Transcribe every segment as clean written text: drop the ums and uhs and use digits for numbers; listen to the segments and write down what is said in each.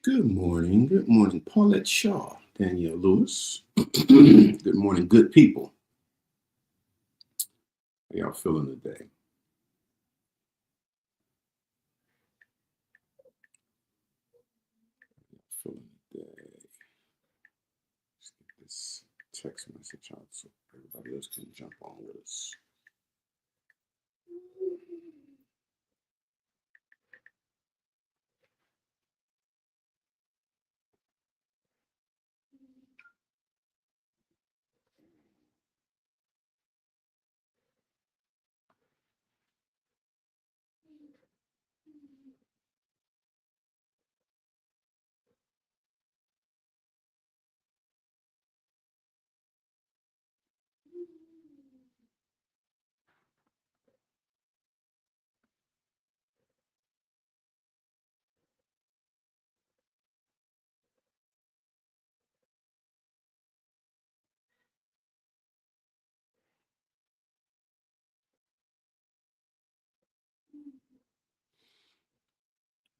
Good morning. Good morning, Paulette Shaw, Danielle Lewis. Good morning, good people. How y'all feeling today? Feeling today. Let's get this text message out so everybody else can jump on with us.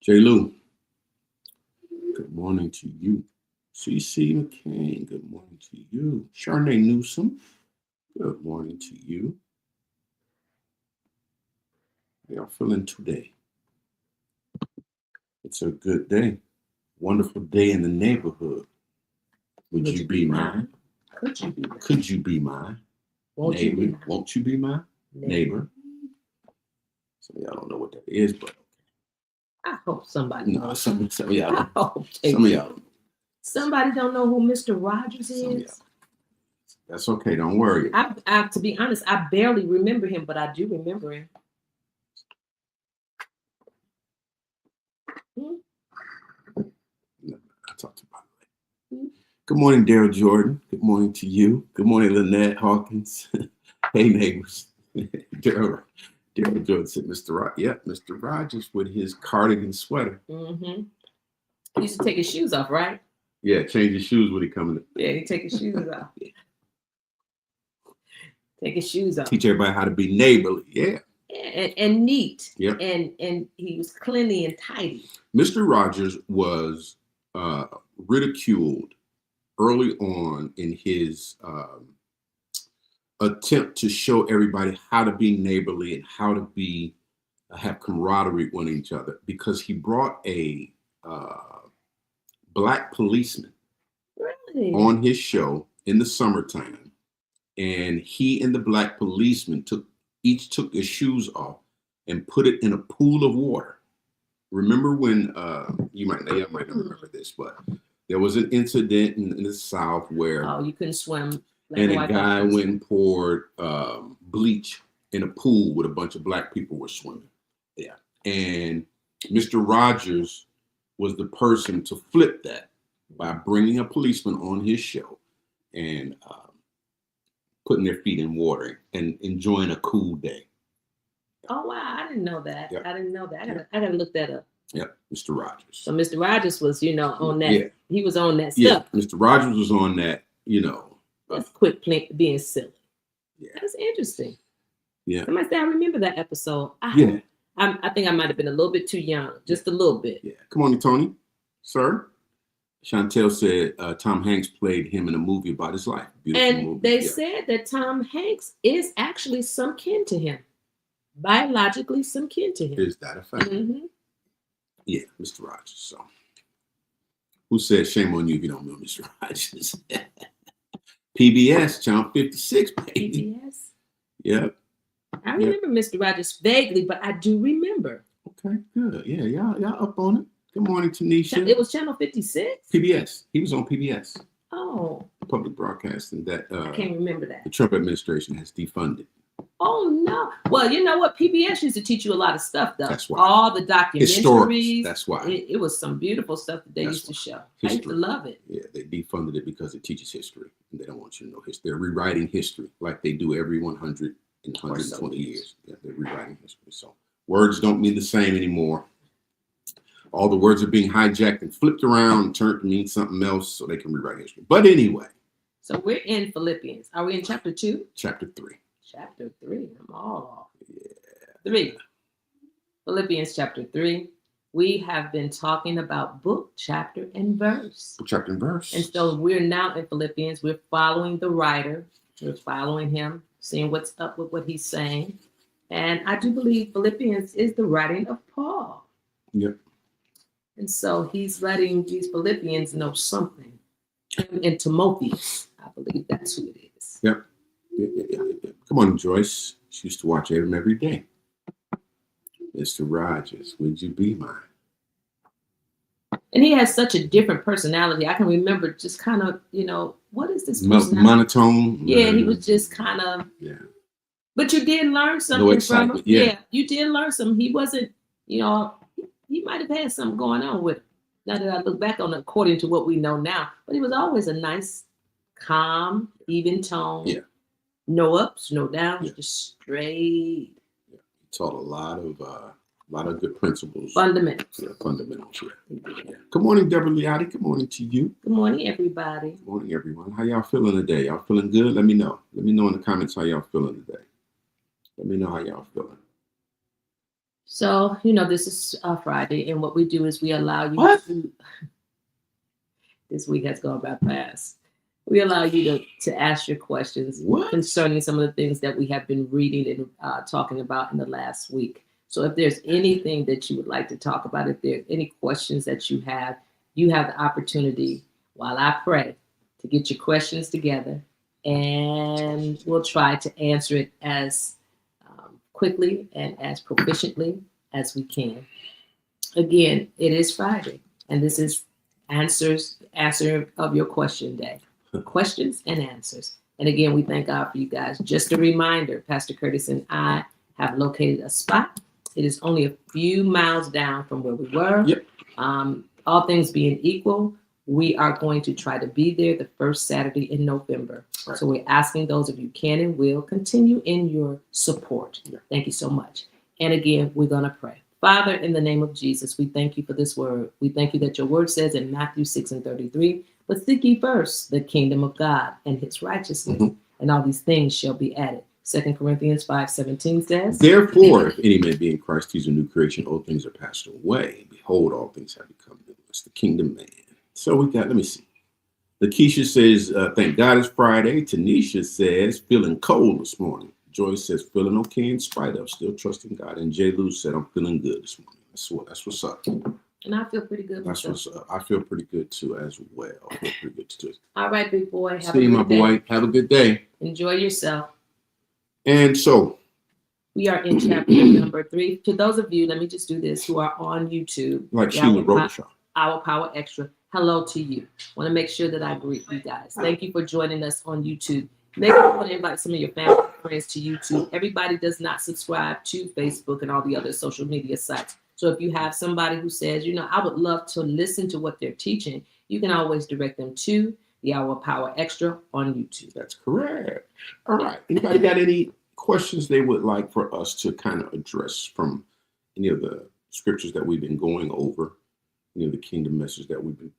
J. Lou, good morning to you. CC McCain, good morning to you. Charnay Newsom, good morning to you. How y'all feeling today? It's a good day. Wonderful day in the neighborhood. Would you be mine? Could you be mine? Could you be mine? Won't neighbor? you be mine? Won't you be my neighbor? Some of y'all don't know what that is, but I hope somebody no, knows. some of y'all. I hope Some of y'all. somebody don't know who Mr. Rogers Some of y'all. is. That's okay. Don't worry. I, to be honest, I barely remember him, but I do remember him. I talked about it. Good morning, Daryl Jordan. Good morning to you. Good morning, Lynette Hawkins. Hey, neighbors. Daryl Jordan said, Mr. Rogers with his cardigan sweater. Mm-hmm. He used to take his shoes off, right? Yeah, change his shoes when he coming. Yeah, he take his shoes off. Take his shoes off. Teach everybody how to be neighborly. Yeah. And neat. Yep. And he was cleanly and tidy. Mr. Rogers was ridiculed early on in his attempt to show everybody how to be neighborly and how to be have camaraderie with each other, because he brought a black policeman on his show in the summertime, and he and the black policeman took his shoes off and put it in a pool of water. Remember when you might not remember this, but there was an incident in the South where you couldn't swim, and a guy went and poured bleach in a pool with a bunch of black people were swimming. Yeah, and Mr. Rogers was the person to flip that by bringing a policeman on his show and putting their feet in water and enjoying a cool day. Oh wow, I didn't know that. Yep. I didn't know that. I gotta look that up. Yep, Mr. Rogers. So Mr. Rogers was, on that. Yeah. He was on that Yeah, stuff. Mr. Rogers was on that, Let's quit being silly. Yeah. That's interesting. Yeah. Somebody said I remember that episode. I think I might have been a little bit too young, just a little bit. Yeah. Come on, Tony. Sir. Chantel said Tom Hanks played him in a movie about his life. Beautiful movie. They said that Tom Hanks is actually some kin to him. Biologically some kin to him. Is that a fact? Mm-hmm. Yeah, Mr. Rogers. So, who said shame on you if you don't know Mr. Rogers? PBS, Channel 56, baby. PBS? Yep. I remember Mr. Rogers vaguely, but I do remember. Okay, good. Yeah, y'all up on it. Good morning, Tanisha. It was Channel 56? PBS. He was on PBS. Oh. Public broadcasting that I can't remember that. The Trump administration has defunded. Oh no! Well, you know what? PBS used to teach you a lot of stuff, though. That's why. All the documentaries. That's why. It was some beautiful stuff that they used to show. History. I used to love it. Yeah, they defunded it because it teaches history, and they don't want you to know history. They're rewriting history like they do every 100 and 120 years. Yeah, they're rewriting history. So words don't mean the same anymore. All the words are being hijacked and flipped around and turned to mean something else so they can rewrite history. But anyway. So we're in Philippians. Are we in chapter 2? Chapter 3. Chapter 3. I'm all off. Yeah. 3. Philippians chapter 3. we have been talking about book, chapter, and verse. Book, chapter, and verse. And so we're now in Philippians. We're following the writer. We're following him, seeing what's up with what he's saying. And I do believe Philippians is the writing of Paul. Yep. And so he's letting these Philippians know something. And Timotheus, I believe that's who it is. Yep. Yeah. Come on, Joyce. She used to watch him every day. Mr. Rogers, would you be mine? And he has such a different personality. I can remember just kind of, what is this personality? Monotone. Yeah, he was just kind of. Yeah. But you did learn something from him. Yeah, you did learn something. He wasn't, he might have had something going on with him. Now that I look back on it, according to what we know now. But he was always a nice, calm, even tone. Yeah. No ups, no downs, just straight. Yeah. He taught a lot of good principles. Fundamentals. Yeah, fundamentals. Yeah. Good morning, Deborah Liotti. Good morning to you. Good morning, everybody. Good morning, everyone. How y'all feeling today? Y'all feeling good? Let me know. Let me know in the comments how y'all feeling today. Let me know how y'all feeling. So, this is Friday, and what we do is we allow you to. This week has gone by fast. We allow you to ask your questions concerning some of the things that we have been reading and talking about in the last week. So if there's anything that you would like to talk about, if there's any questions that you have the opportunity while I pray to get your questions together, and we'll try to answer it as quickly and as proficiently as we can. Again, it is Friday, and this is answer of your question day. Questions and answers. And again, we thank God for you guys. Just a reminder, Pastor Curtis and I have located a spot. It is only a few miles down from where we were. Yep. All things being equal, we are going to try to be there the first Saturday in November. Right. So we're asking those of you can and will continue in your support. Yeah. Thank you so much. And again, we're going to pray. Father, in the name of Jesus, we thank you for this word. We thank you that your word says in Matthew 6:33, but seek ye first the kingdom of God and his righteousness, and all these things shall be added. 2 Corinthians 5:17 says, therefore, if any man be in Christ, he's a new creation. Old things are passed away. Behold, all things have become new. It's the kingdom man. So we got, let me see. Lakeisha says, thank God it's Friday. Tanisha says, feeling cold this morning. Joyce says, feeling okay in spite of, still trusting God. And J. Lou said, I'm feeling good this morning. That's what's up. And I feel pretty good. That's what's up. I feel pretty good too as well. I feel pretty good too. All right, big boy. See you, my boy. Have a good day. Enjoy yourself. And so we are in chapter number 3. To those of you, let me just do this, who are on YouTube, like Sheila Robichaud, Our Power Extra, hello to you. Want to make sure that I greet you guys. Thank you for joining us on YouTube. Maybe you want to invite some of your family and friends to YouTube. Everybody does not subscribe to Facebook and all the other social media sites. So if you have somebody who says, I would love to listen to what they're teaching, you can always direct them to the Our Power Extra on YouTube. That's correct. All right. Anybody got any questions they would like for us to kind of address from any of the scriptures that we've been going over, any of the kingdom message that we've been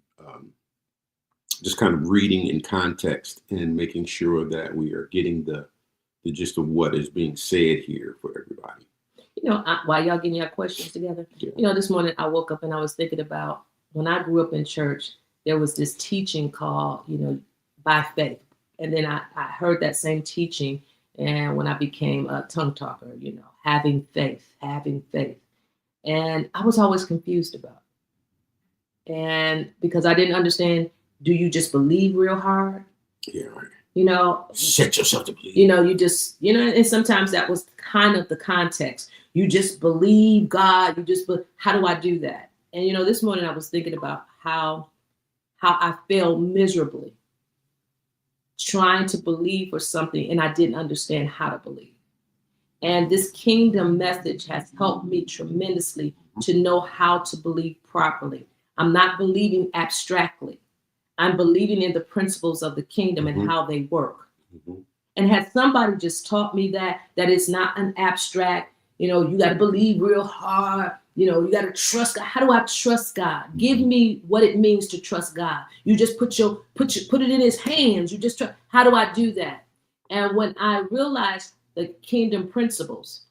just kind of reading in context and making sure that we are getting the gist of what is being said here for everybody? While y'all getting your questions together, this morning I woke up and I was thinking about when I grew up in church, there was this teaching called, by faith. And then I heard that same teaching. And when I became a tongue talker, having faith. And I was always confused about it. And because I didn't understand, do you just believe real hard? Yeah, right. Set yourself to believe. You just, and sometimes that was kind of the context. You just believe God. How do I do that? And, this morning I was thinking about how I failed miserably trying to believe for something, and I didn't understand how to believe. And this kingdom message has helped me tremendously to know how to believe properly. I'm not believing abstractly. I'm believing in the principles of the kingdom and how they work. And had somebody just taught me that it's not an abstract, you got to believe real hard, you got to trust God. How do I trust God? Give me what it means to trust God. You just put it in his hands. You just trust. How do I do that? And when I realized the kingdom principles,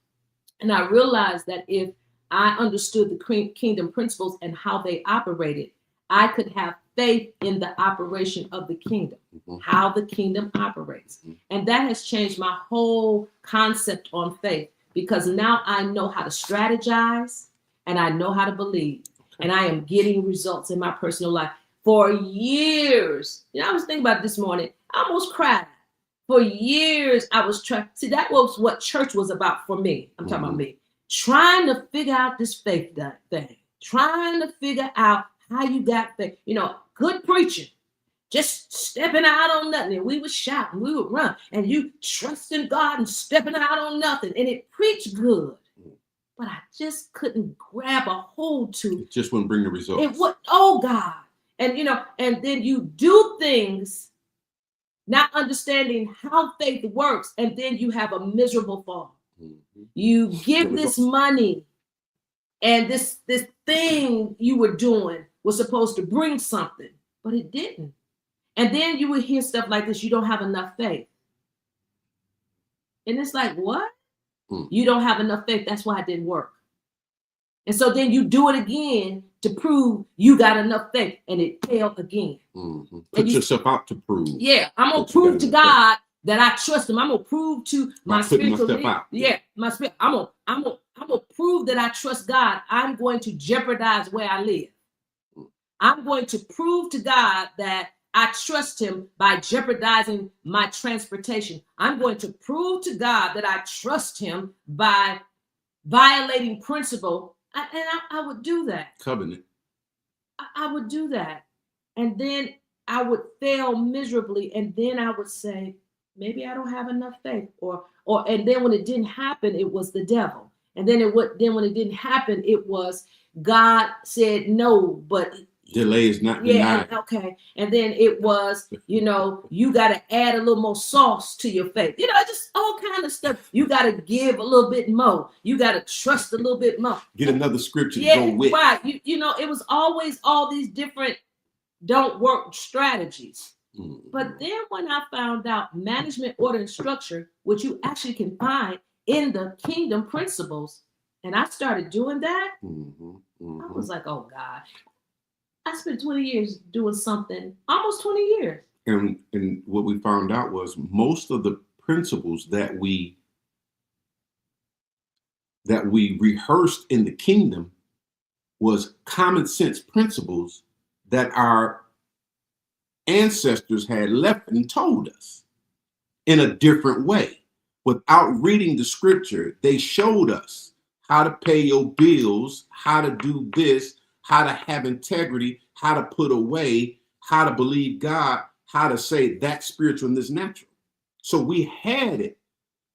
and I realized that if I understood the kingdom principles and how they operated, I could have faith in the operation of the kingdom, how the kingdom operates. And that has changed my whole concept on faith, because now I know how to strategize and I know how to believe. And I am getting results in my personal life. For years, I was thinking about it this morning, I almost cried. For years, I was trying. See, that was what church was about for me. I'm talking about me. Trying to figure out this faith thing. Trying to figure out how you got faith. Good preaching. Just stepping out on nothing. And we would shout and we would run. And you trusting God and stepping out on nothing. And it preached good. But I just couldn't grab a hold to. It just wouldn't bring the results. It would, oh God. And and then you do things not understanding how faith works, and then you have a miserable fall. You give this money, and this thing you were doing was supposed to bring something, but it didn't. And then you would hear stuff like this: you don't have enough faith. And it's like, what? You don't have enough faith. That's why it didn't work. And so then you do it again to prove you got enough faith, and it failed again. Put yourself out to prove. Yeah, I'm gonna prove to God that I trust Him. I'm gonna prove to my spiritual leader. Yeah, my spirit. I'm gonna prove that I trust God. I'm going to jeopardize where I live. I'm going to prove to God that I trust Him by jeopardizing my transportation. I'm going to prove to God that I trust Him by violating principle. And I would do that. Covenant. I would do that. And then I would fail miserably. And then I would say, maybe I don't have enough faith. And then when it didn't happen, it was the devil. And then when it didn't happen, it was God said no, but delay is not denied. Okay. And then it was, you got to add a little more sauce to your faith. Just all kind of stuff. You got to give a little bit more. You got to trust a little bit more. Get another scripture to go with. Right. It was always all these different don't work strategies. But then when I found out management, order, and structure, which you actually can find in the kingdom principles, and I started doing that, I was like, oh God. I spent 20 years doing something, almost 20 years. And what we found out was most of the principles that we rehearsed in the kingdom was common sense principles that our ancestors had left and told us in a different way. Without reading the scripture, they showed us how to pay your bills, how to do this, how to have integrity, how to put away, how to believe God, how to say that's spiritual and this natural. So we had it,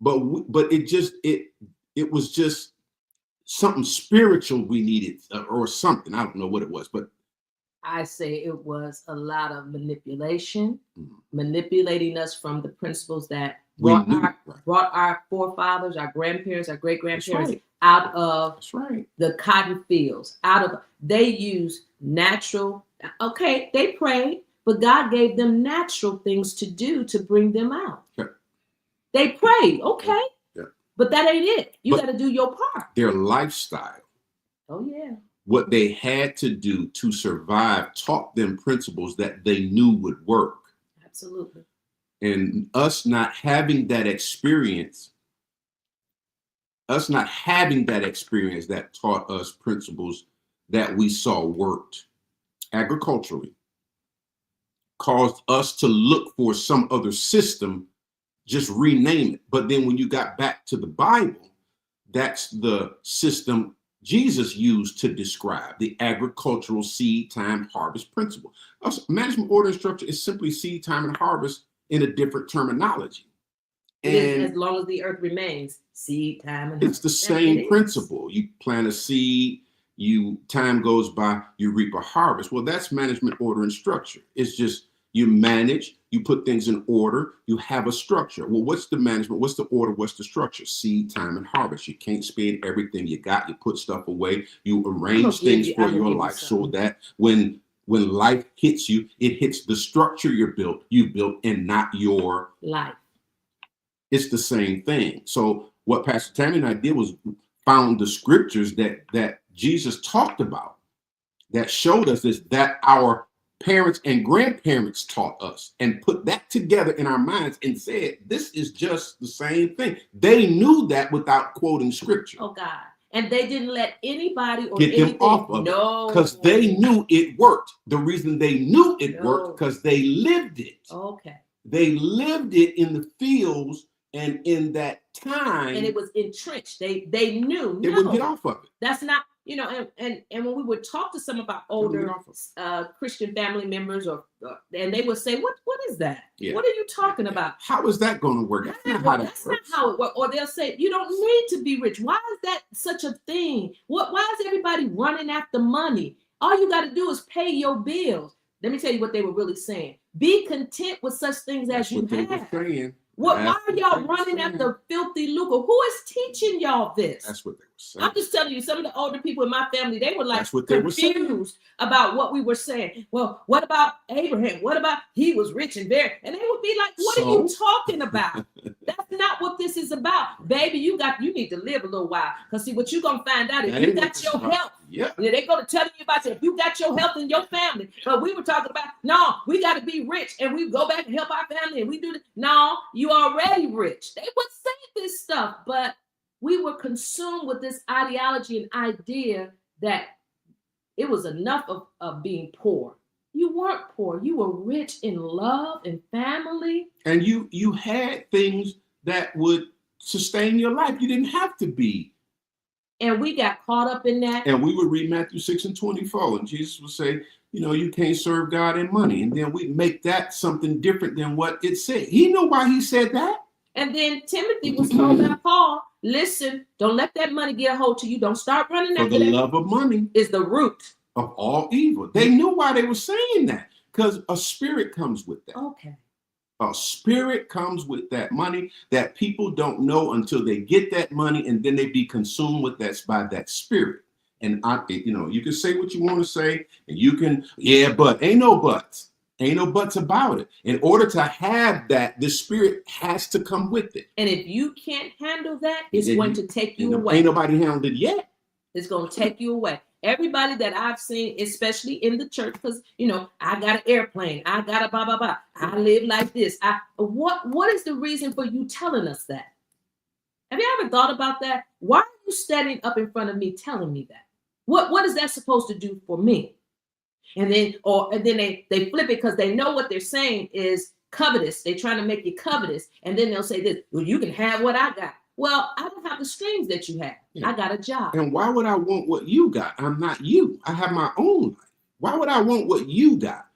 but it was just something spiritual we needed or something. I don't know what it was, but I say it was a lot of manipulation, manipulating us from the principles that brought our forefathers, our grandparents, our great-grandparents out of the cotton fields, they used natural, okay, they prayed, but God gave them natural things to do to bring them out. They prayed, okay, but that ain't it. You got to do your part. Their lifestyle. Oh, yeah. What they had to do to survive taught them principles that they knew would work. Absolutely. And us not having that experience that taught us principles that we saw worked agriculturally caused us to look for some other system, just rename it. But then when you got back to the Bible, that's the system Jesus used to describe the agricultural seed time harvest principle. Management, order, and structure is simply seed time and harvest in a different terminology. And as long as the earth remains, seed time and it's the same principle. You plant a seed, time goes by, you reap a harvest. Well, that's management, order, and structure. It's just you manage, you put things in order, you have a structure. Well, what's the management? What's the order? What's the structure? Seed, time, and harvest. You can't spend everything you got. You put stuff away. You arrange things for your life so that when life hits you, it hits the structure you built and not your life. It's the same thing. So what Pastor Tammy and I did was found the scriptures that Jesus talked about that showed us this, that our parents and grandparents taught us, and put that together in our minds and said, this is just the same thing. They knew that without quoting scripture. Oh God. And they didn't let anybody or get them off of it, because they knew it worked. The reason they knew it worked because they lived it. Okay. They lived it in the fields and in that time. And it was entrenched. They knew. They wouldn't get off of it. That's not, and when we would talk to some of our older Christian family members, and they would say, what is that? Yeah. What are you talking about? How is that going to work? That's not how it works. Or they'll say, you don't need to be rich. Why is that such a thing? Why is everybody running after money? All you got to do is pay your bills. Let me tell you what they were really saying. Be content with such things as you have. Why are y'all running after filthy lucre? Who is teaching y'all this? That's what they were saying. I'm just telling you, some of the older people in my family, they were like confused about what we were saying. Well, what about Abraham? What about he was rich and very? And they would be like, what are you talking about? That's not what this is about. Baby, you need to live a little while. Because see, what you're going to find out is you got your health. Yeah. They go to telling you about that. If you got your health in your family. But we were talking about, no, we got to be rich. And we go back and help our family. And we do this. No, you already rich. They would say this stuff. But we were consumed with this ideology and idea that it was enough of being poor. You weren't poor. You were rich in love and family. And you had things that would sustain your life. You didn't have to be. And we got caught up in that. And we would read Matthew 6:24, and Jesus would say, you can't serve God and money. And then we make that something different than what it said. He knew why he said that. And then Timothy was told by Paul, listen, don't let that money get a hold to you. Don't start running after that. For the love of money is the root of all evil. They knew why they were saying that, because a spirit comes with that. Okay. A spirit comes with that money that people don't know until they get that money, and then they be consumed with that by that spirit. And you can say what you want to say, and you can, but ain't no buts. Ain't no buts about it. In order to have that, the spirit has to come with it. And if you can't handle that, it's going to take you away. Ain't nobody handled it yet. It's going to take you away. Everybody that I've seen, especially in the church, because, I got an airplane. I got a blah, blah, blah. I live like this. What is the reason for you telling us that? Have you ever thought about that? Why are you standing up in front of me telling me that? What is that supposed to do for me? And then they flip it because they know what they're saying is covetous. They're trying to make you covetous. And then they'll say this, well, you can have what I got. Well, I don't have the streams that you have. Yeah. I got a job. And why would I want what you got? I'm not you. I have my own life. Why would I want what you got?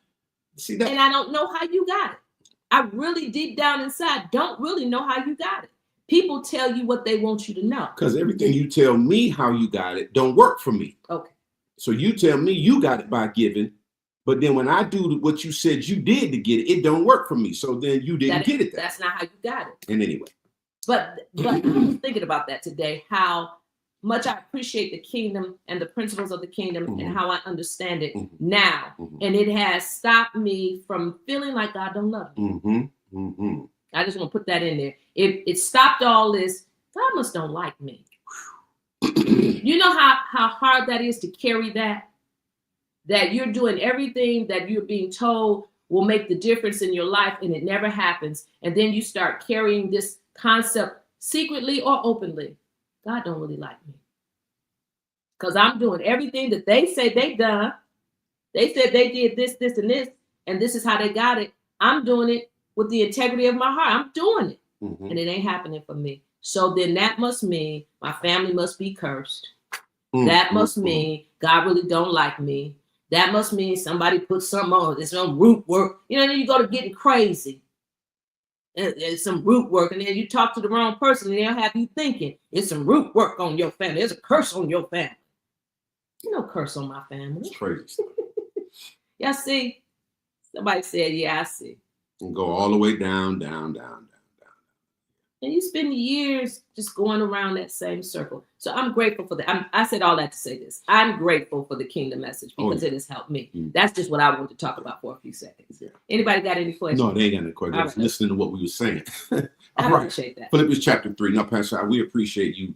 See that? And I don't know how you got it. I really deep down inside don't really know how you got it. People tell you what they want you to know. Because everything you tell me how you got it don't work for me. Okay. So you tell me you got it by giving, but then when I do what you said you did to get it, it don't work for me. So then you didn't get it. That's not how you got it. And anyway. But I was thinking about that today, how much I appreciate the kingdom and the principles of the kingdom and how I understand it now. And it has stopped me from feeling like God don't love me. I just want to put that in there. It stopped all this. God must don't like me. You know how hard that is to carry that you're doing everything that you're being told will make the difference in your life, and it never happens. And then you start carrying this concept secretly or openly. God don't really like me because I'm doing everything that they say they've done. They said they did this, and this is how they got it. I'm doing it with the integrity of my heart. I'm doing it, and it ain't happening for me. So then that must mean my family must be cursed. That must mean God really don't like me. That must mean somebody put something on. There's some root work. Then you go to getting crazy. And some root work, and then you talk to the wrong person, and they'll have you thinking it's some root work on your family. There's a curse on your family. There's no curse on my family. It's crazy. Y'all see? Somebody said, yeah, I see. And go all the way down. And you spend years just going around that same circle. So I'm grateful for that. I said all that to say this. I'm grateful for the kingdom message because it has helped me. That's just what I wanted to talk about for a few seconds. Anybody got any questions? No, they ain't got any questions. Right. Listening to what we were saying. I appreciate that. Philippians chapter 3. Now, Pastor, we appreciate you,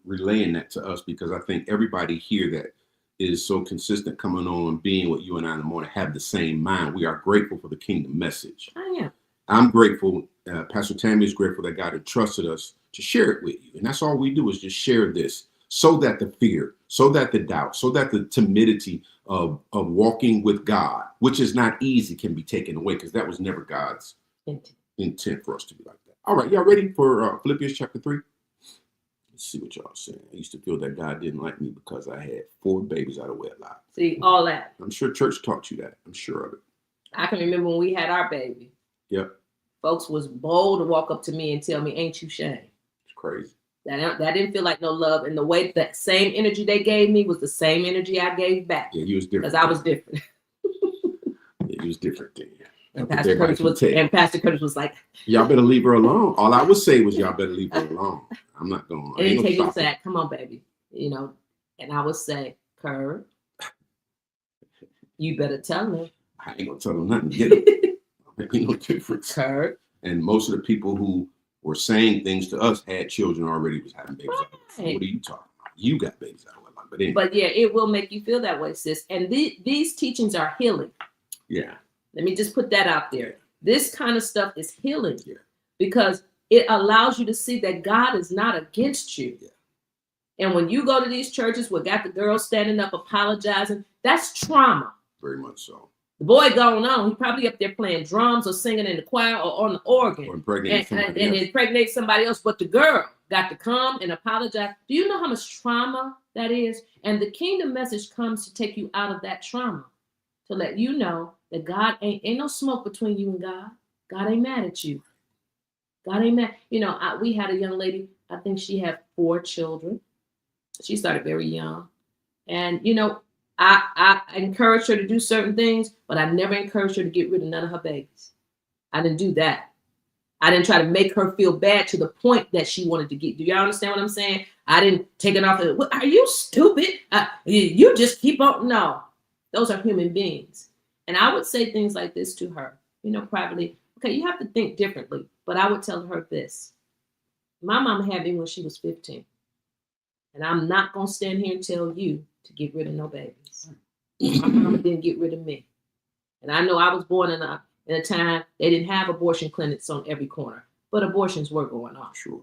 relaying that to us, because I think everybody here that is so consistent coming on, being with you and I in the morning, have the same mind. We are grateful for the kingdom message. I am. I'm grateful. Pastor Tammy is grateful that God entrusted us to share it with you. And that's all we do, is just share this, so that the fear, so that the doubt, so that the timidity of walking with God, which is not easy, can be taken away, because that was never God's intent for us to be like that. All right, y'all ready for Philippians chapter 3? Let's see what y'all saying. I used to feel that God didn't like me because I had 4 babies out of wedlock. See, all that. I'm sure church taught you that. I'm sure of it. I can remember when we had our baby. Yep. Folks was bold to walk up to me and tell me, "Ain't you ashamed?" It's crazy. That didn't feel like no love. And the way that same energy they gave me was the same energy I gave back. Yeah, you was different. Because I was different. Yeah, you was different then. And Pastor Curtis was like, "Y'all better leave her alone." All I would say was, "Y'all better leave her alone." I'm not going. And then take it back. Come on, baby. And I would say, "Kurt, you better tell her." I ain't gonna tell them nothing. Get it. Ain't no difference. Kurt. And most of the people who were saying things to us had children already, was having babies. Right. What are you talking about? You got babies out of wedlock. But anyway. But yeah, it will make you feel that way, sis. And these teachings are healing. Yeah. Let me just put that out there. This kind of stuff is healing. Yeah. Because it allows you to see that God is not against you. Yeah. And when you go to these churches where got the girls standing up apologizing, that's trauma. Very much so. The boy going on, he probably up there playing drums or singing in the choir or on the organ. Or and impregnate somebody else. But the girl got to come and apologize. Do you know how much trauma that is? And the kingdom message comes to take you out of that trauma, to let you know that God ain't no smoke between you and God. God ain't mad at you. God ain't mad. We had a young lady, I think she had 4 children. She started very young. And, I encouraged her to do certain things, but I never encouraged her to get rid of none of her babies. I didn't do that. I didn't try to make her feel bad to the point that she wanted to get. Do y'all understand what I'm saying? I didn't take it off. Are you stupid? You just keep on. No, those are human beings. And I would say things like this to her, privately. Okay, you have to think differently. But I would tell her this. My mama had me when she was 15. And I'm not going to stand here and tell you to get rid of no babies. My mama didn't get rid of me. And I know I was born in a time they didn't have abortion clinics on every corner, but abortions were going on. Sure.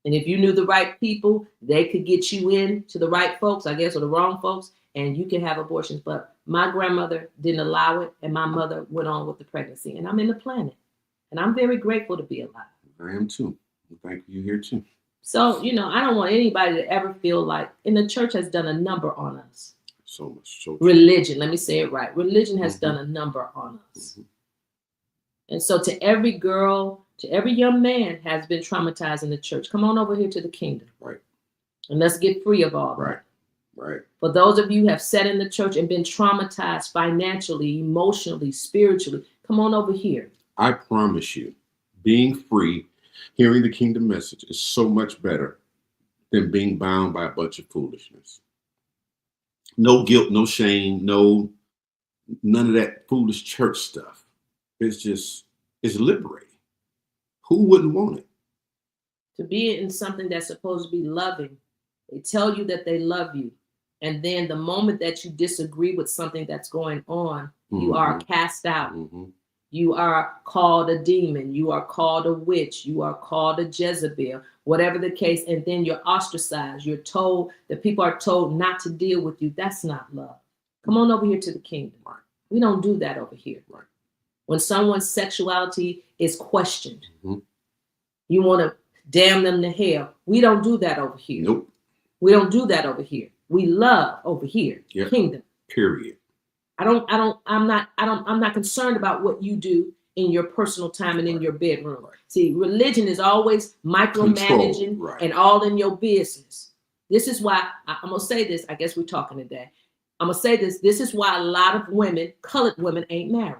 And if you knew the right people, they could get you in to the right folks, I guess, or the wrong folks, and you could have abortions. But my grandmother didn't allow it, and my mother went on with the pregnancy. And I'm in the planet, and I'm very grateful to be alive. I am too. Thank you here too. So, I don't want anybody to ever feel like, and the church has done a number on us. So much. So religion, let me say it right. Religion has done a number on us. And so to every girl, to every young man has been traumatized in the church. Come on over here to the kingdom. Right. And let's get free of all that. Right. Right. For those of you who have sat in the church and been traumatized financially, emotionally, spiritually, come on over here. I promise you, being free, hearing the kingdom message is so much better than being bound by a bunch of foolishness. No guilt, no shame, none of that foolish church stuff. It's liberating. Who wouldn't want it? To be in something that's supposed to be loving, they tell you that they love you. And then the moment that you disagree with something that's going on, you are cast out. You are called a demon. You are called a witch. You are called a Jezebel, whatever the case. And then you're ostracized. You're told that people are told not to deal with you. That's not love. Come on over here to the kingdom. Right. We don't do that over here. Right. When someone's sexuality is questioned, you want to damn them to hell. We don't do that over here. Nope. We don't do that over here. We love over here. Yep. Kingdom. Period. I'm not concerned about what you do in your personal time and in your bedroom. Right. See, religion is always micromanaging and all in your business. This is why I'm going to say this. I guess we're talking today. I'm going to say this. This is why a lot of women, colored women, ain't married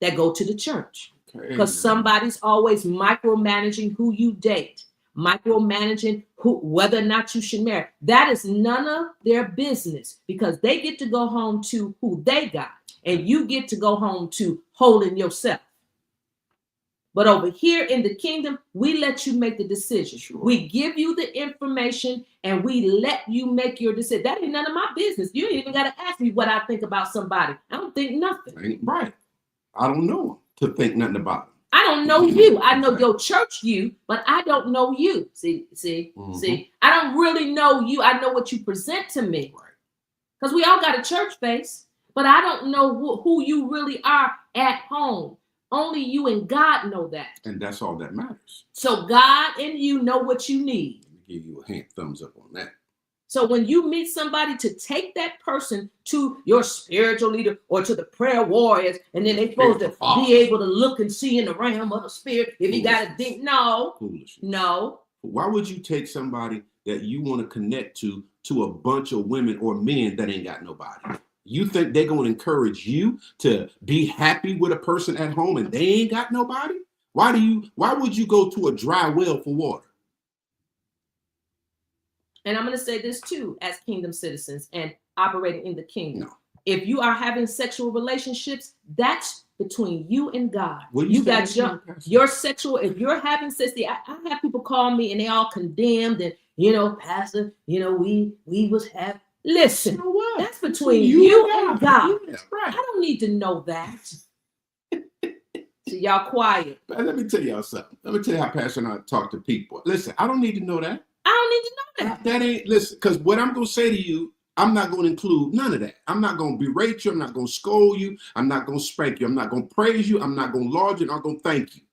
that go to the church. Because somebody's always micromanaging who you date, micromanaging whether or not you should marry. That is none of their business, because they get to go home to who they got, and you get to go home to holding yourself. But over here in the kingdom, we let you make the decision. Sure. We give you the information and we let you make your decision. That ain't none of my business. You ain't even got to ask me what I think about somebody. I don't think nothing. Ain't right. I don't know to think nothing about them. I don't know you. I know your church you, but I don't know you. See, I don't really know you. I know what you present to me. Right. Because we all got a church face, but I don't know who you really are at home. Only you and God know that. And that's all that matters. So God and you know what you need. Let me give you a hand, thumbs up on that. So when you meet somebody, to take that person to your spiritual leader or to the prayer warriors, and then they're supposed to be able to look and see in the realm of the spirit. If you got to think, no. Why would you take somebody that you want to connect to a bunch of women or men that ain't got nobody? You think they're going to encourage you to be happy with a person at home and they ain't got nobody? Why would you go to a dry well for water? And I'm going to say this too, as kingdom citizens and operating in the kingdom. No. If you are having sexual relationships, that's between you and God. You got your sexual, if you're having sex, I have people call me and they all condemned and, Pastor, we was having. Listen, that's between you and God. Yeah, right. I don't need to know that. So y'all quiet. But let me tell y'all something. Let me tell you how Pastor and I talk to people. Listen, I don't need to know that. I don't need to know that. That ain't, listen, because what I'm going to say to you, I'm not going to include none of that. I'm not going to berate you. I'm not going to scold you. I'm not going to spank you. I'm not going to praise you. I'm not going to laud you. I'm not going to thank you.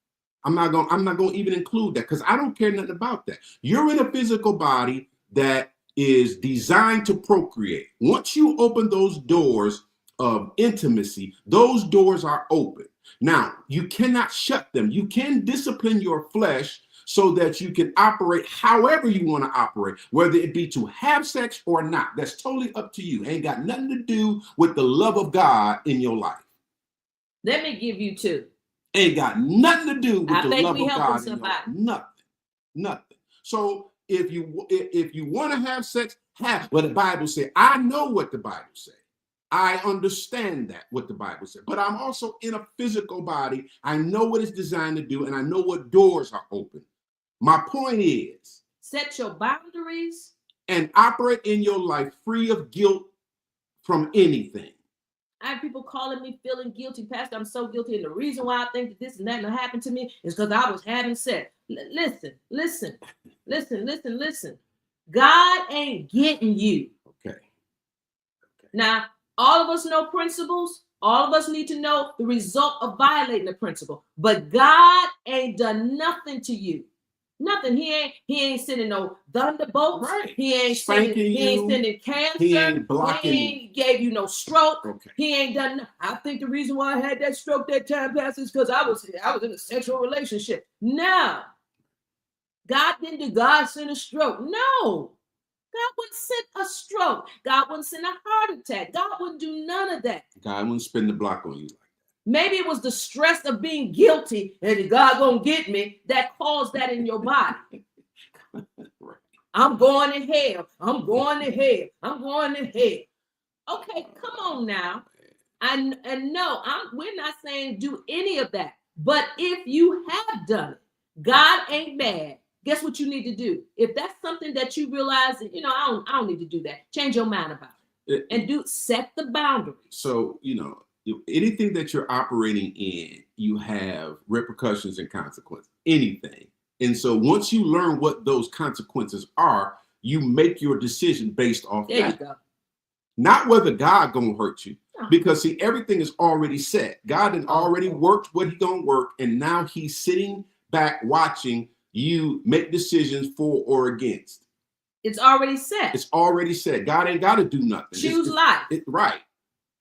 I'm not going to even include that because I don't care nothing about that. You're in a physical body that is designed to procreate. Once you open those doors of intimacy, those doors are open. Now, you cannot shut them. You can discipline your flesh so that you can operate however you want to operate, whether it be to have sex or not. That's totally up to you. Ain't got nothing to do with the love of God in your life. Let me give you two. Ain't got nothing to do with the love of God in your life. Nothing. So if you want to have sex, have what the Bible says. I know what the Bible says. I understand that what the Bible says, but I'm also in a physical body. I know what it's designed to do, and I know what doors are open. My point is, set your boundaries and operate in your life free of guilt from anything. I have people calling me feeling guilty. Pastor, I'm so guilty. And the reason why I think that this and that happened to me is because I was having sex. Listen. God ain't getting you. Okay. Now, all of us know principles. All of us need to know the result of violating the principle. But God ain't done nothing to you. Nothing. He ain't sending no thunderbolts. Right. He ain't sending cancer. He ain't blocking. He ain't gave you no stroke. Okay. He ain't done. I think the reason why I had that stroke that time, Pastor, is because I was in a sexual relationship. No. God didn't do. God sent a stroke. No. God wouldn't send a stroke. God wouldn't send a heart attack. God wouldn't do none of that. God wouldn't spin the block on you like that. Maybe it was the stress of being guilty and God gonna get me that caused that in your body. Right. I'm going to hell. I'm going to hell. I'm going to hell. Okay, come on now. And no, we're not saying do any of that. But if you have done it, God ain't mad. Guess what you need to do? If that's something that you realize that, I don't need to do that. Change your mind about it. And set the boundaries. So, anything that you're operating in, you have repercussions and consequences, anything. And so once you learn what those consequences are, you make your decision based off that. There you go. Not whether God gonna hurt you. Because see, everything is already set. God had already worked what he gonna work. And now he's sitting back watching you make decisions for or against. It's already set. It's already set. God ain't got to do nothing. Choose life. Right.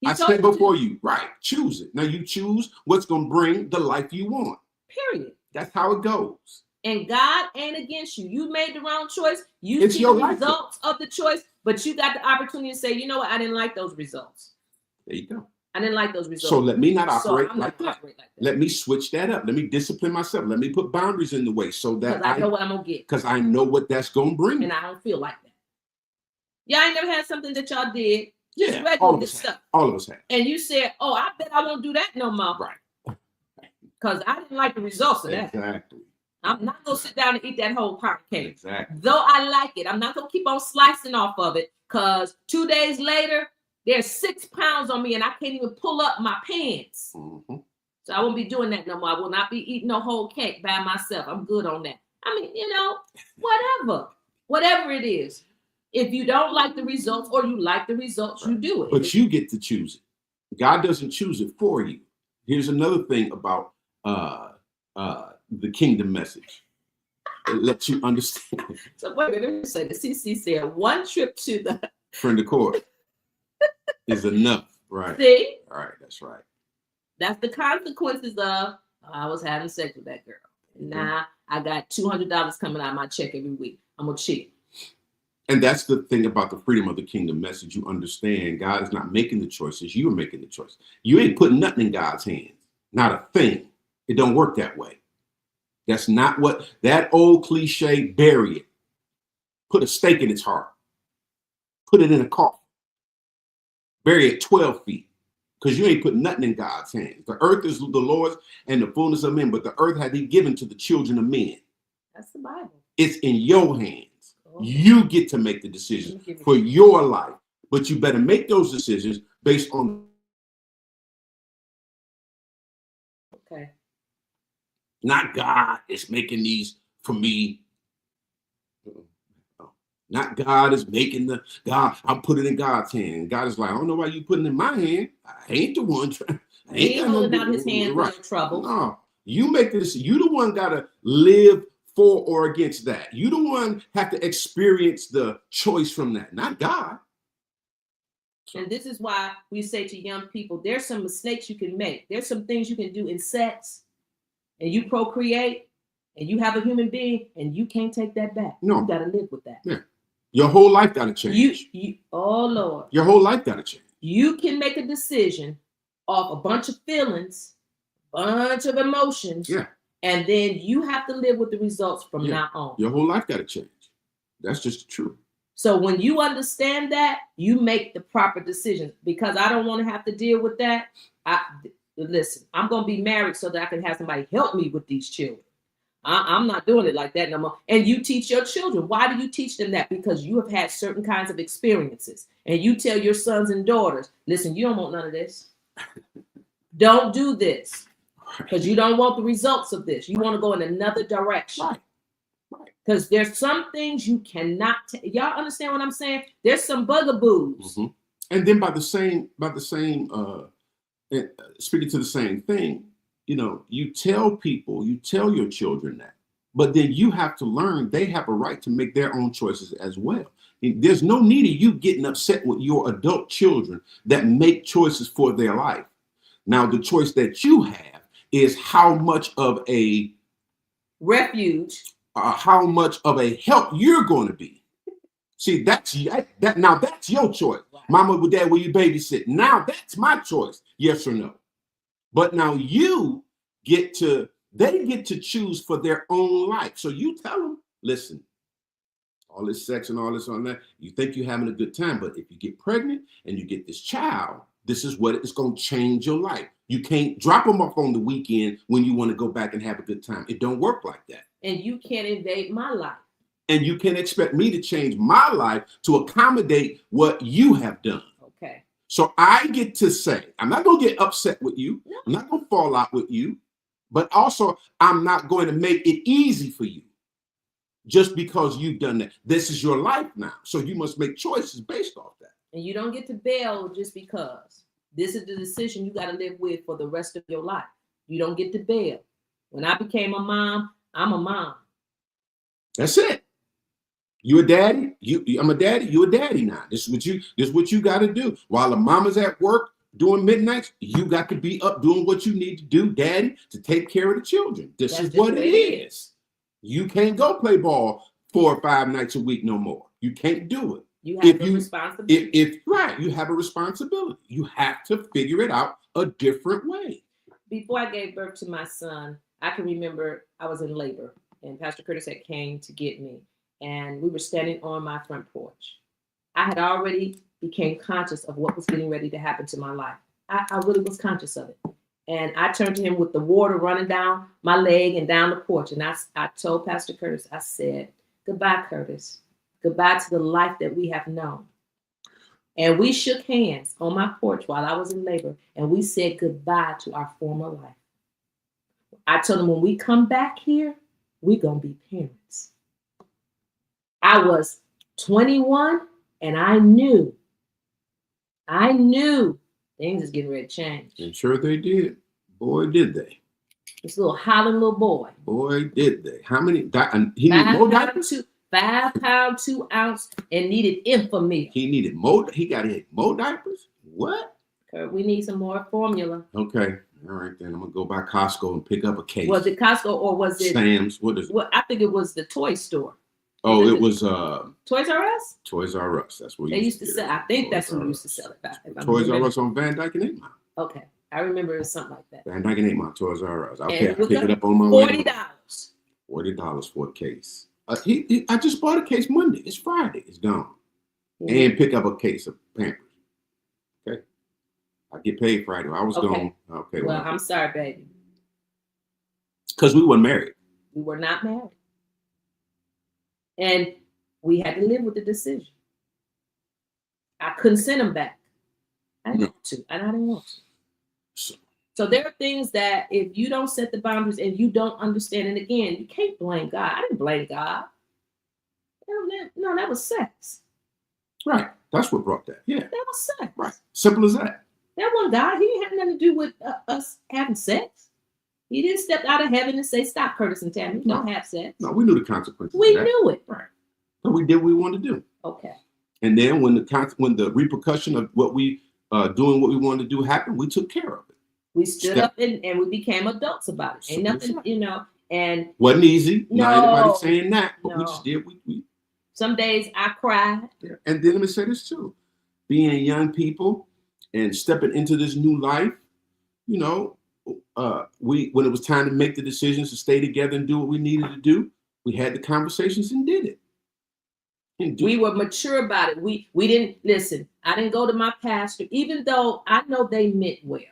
I said before you. Right. Choose it. Now you choose what's going to bring the life you want. Period. That's how it goes. And God ain't against you. You made the wrong choice. You see the results of the choice, but you got the opportunity to say, you know what? I didn't like those results. There you go. I didn't like those results. So let me not operate like that. Let me switch that up. Let me discipline myself. Let me put boundaries in the way so that I know what I'm going to get. Because I know what that's going to bring. And I don't feel like that. Y'all ain't never had something that y'all did. Yeah, all of us have. And you said, oh, I bet I won't do that no more. Right. because I didn't like the results of that. Exactly. I'm not going to sit down and eat that whole pound cake. Exactly. Though I like it, I'm not going to keep on slicing off of it because 2 days later, there's 6 pounds on me and I can't even pull up my pants. Mm-hmm. So I won't be doing that no more. I will not be eating a whole cake by myself. I'm good on that. I mean, whatever it is. If you don't like the results or you like the results, you do it. But you get to choose it. God doesn't choose it for you. Here's another thing about the kingdom message. It lets you understand. So wait a minute, let me say this. CC said 1 trip to the friend of court is enough, right? See? All right, that's right. That's the consequences of I was having sex with that girl. Now I got $200 coming out of my check every week. I'm gonna cheat. And that's the thing about the freedom of the kingdom message. You understand God is not making the choices. You're making the choice. You ain't putting nothing in God's hands. Not a thing. It don't work that way. That's not what that old cliche, bury it. Put a stake in its heart. Put it in a coffin. Bury it 12 feet. Because you ain't putting nothing in God's hands. The earth is the Lord's and the fullness of men, but the earth had he given to the children of men. That's the Bible. It's in your hands. You get to make the decisions for your life, but you better make those decisions based on. Okay. Not God is making these for me. Not God is making the God. I'm putting it in God's hand. And God is like, I don't know why you putting it in my hand. I ain't the one. I ain't holding out his hand for your trouble. No, you make this. You the one got to live for or against that. You the one have to experience the choice from that, not God. And this is why we say to young people, there's some mistakes you can make. There's some things you can do in sex and you procreate and you have a human being and you can't take that back. No. You got to live with that. Yeah. Your whole life got to change. Oh, Lord. Your whole life got to change. You can make a decision off a bunch of feelings, bunch of emotions. Yeah. And then you have to live with the results from now on. Your whole life got to change. That's just the truth. So when you understand that, you make the proper decisions. Because I don't want to have to deal with that. Listen, I'm going to be married so that I can have somebody help me with these children. I'm not doing it like that no more. And you teach your children. Why do you teach them that? Because you have had certain kinds of experiences. And you tell your sons and daughters, listen, you don't want none of this. Don't do this. Because you don't want the results of this. You want to go in another direction. Right. Because there's some things you cannot. Y'all understand what I'm saying? There's some bugaboos. Mm-hmm. And then by the same, speaking to the same thing, you tell people, you tell your children that, but then you have to learn they have a right to make their own choices as well. There's no need of you getting upset with your adult children that make choices for their life. Now, the choice that you have is how much of a refuge, how much of a help you're going to be. See, that's your choice. Wow. Mama or dad, will you babysit? Now that's my choice. Yes or no. But now they get to choose for their own life. So you tell them, listen, all this sex and all this on that, you think you're having a good time, but if you get pregnant and you get this child, this is what it's going to change your life. You can't drop them off on the weekend when you want to go back and have a good time. It don't work like that. And you can't invade my life. And you can expect me to change my life to accommodate what you have done. Okay. So I get to say, I'm not going to get upset with you. No. I'm not going to fall out with you. But also, I'm not going to make it easy for you just because you've done that. This is your life now. So you must make choices based off that. And you don't get to bail just because. This is the decision you got to live with for the rest of your life. You don't get to bail. When I became a mom, I'm a mom. That's it. You a daddy? I'm a daddy. You a daddy now. This is what you got to do. While the mama's at work doing midnights, you got to be up doing what you need to do, daddy, to take care of the children. This is what it is. You can't go play ball 4 or 5 nights a week no more. You can't do it. You have a responsibility. You have a responsibility. You have to figure it out a different way. Before I gave birth to my son, I can remember I was in labor and Pastor Curtis had came to get me and we were standing on my front porch. I had already became conscious of what was getting ready to happen to my life. I really was conscious of it. And I turned to him with the water running down my leg and down the porch. And I told Pastor Curtis, I said, goodbye, Curtis. Goodbye to the life that we have known. And we shook hands on my porch while I was in labor, and we said goodbye to our former life. I told him, when we come back here, we're going to be parents. I was 21, and I knew things is getting ready to change. And sure they did. Boy, did they. This little hollering little boy. Boy, did they. How many? He needed more diapers? 5 pound, 2 ounce, and needed infamy. He needed more. He got to hit more diapers? What? Kurt, we need some more formula. Okay. All right, then. I'm going to go by Costco and pick up a case. Was it Costco or was it? Sam's. What is it? Well, I think it was the toy store. Oh, it was Toys R Us? Toys R Us. That's where they used to sell. I think that's where we used to sell it back. Toys R Us on Van Dyke and 8 Mile. Okay. I remember it was something like that. Van Dyke and 8 Mile, Toys R Us. Okay, I pick it up on my way. $40. $40 for a case. I just bought a case Monday. It's Friday. It's gone. Mm-hmm. And pick up a case of Pampers. Okay. I get paid Friday. I was gone. Okay. Well, I'm sorry, baby. Because we weren't married. We were not married. And we had to live with the decision. I couldn't send them back. I didn't want to. And I didn't want to. So there are things that if you don't set the boundaries and you don't understand, and again, you can't blame God. I didn't blame God. No, that was sex. Right. That's what brought that. Yeah. That was sex. Right. Simple as that. That wasn't God. He didn't have nothing to do with us having sex. He didn't step out of heaven and say, stop, Curtis and Tammy. Don't have sex. No, we knew the consequences. We knew it. Right. So we did what we wanted to do. Okay. And then when the repercussion of what we doing what we wanted to do happened, we took care of it. We stood up and we became adults about it. Ain't nothing, and wasn't easy. No, not anybody saying that, but no. we just did. We some days I cried. Yeah. And then let me say this too: being young people and stepping into this new life, when it was time to make the decisions to stay together and do what we needed to do, we had the conversations and did it. We were mature about it. We didn't listen. I didn't go to my pastor, even though I know they meant well.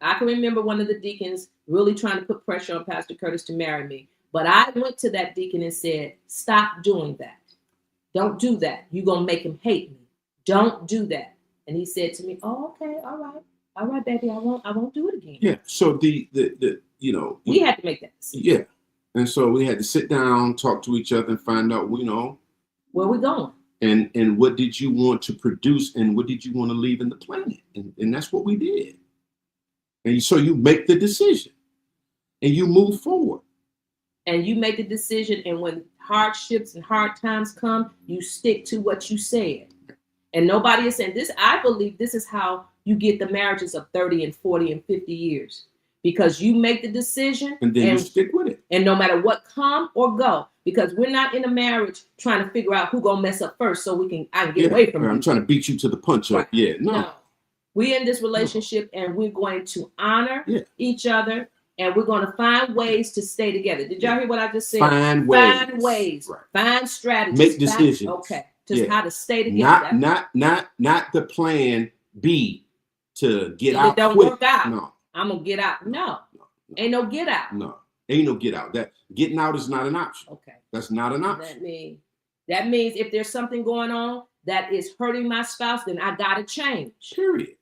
I can remember one of the deacons really trying to put pressure on Pastor Curtis to marry me. But I went to that deacon and said, stop doing that. Don't do that. You're going to make him hate me. Don't do that. And he said to me, oh, okay, all right. All right, baby, I won't do it again. Yeah. So we had to make that decision. Yeah. And so we had to sit down, talk to each other and find out, where we going. And what did you want to produce and what did you want to leave in the planet? And that's what we did. And so you make the decision and you move forward. And you make the decision. And when hardships and hard times come, you stick to what you said. And nobody is saying this. I believe this is how you get the marriages of 30 and 40 and 50 years. Because you make the decision. And then you stick with it. And no matter what come or go. Because we're not in a marriage trying to figure out who gonna mess up first so I can get away from it. I'm trying to beat you to the punch. Right. Yeah, no. We're in this relationship and we're going to honor each other and we're going to find ways to stay together. Did y'all hear what I just said? Find ways. Right. Find strategies. Make decisions. Just how to stay together. Not the plan B to get if out. It don't quick. work out. No. I'm gonna get out. No. Ain't no get out. No. Ain't no get out. That getting out is not an option. Okay. That's not an option. That means if there's something going on that is hurting my spouse, then I gotta change. Period.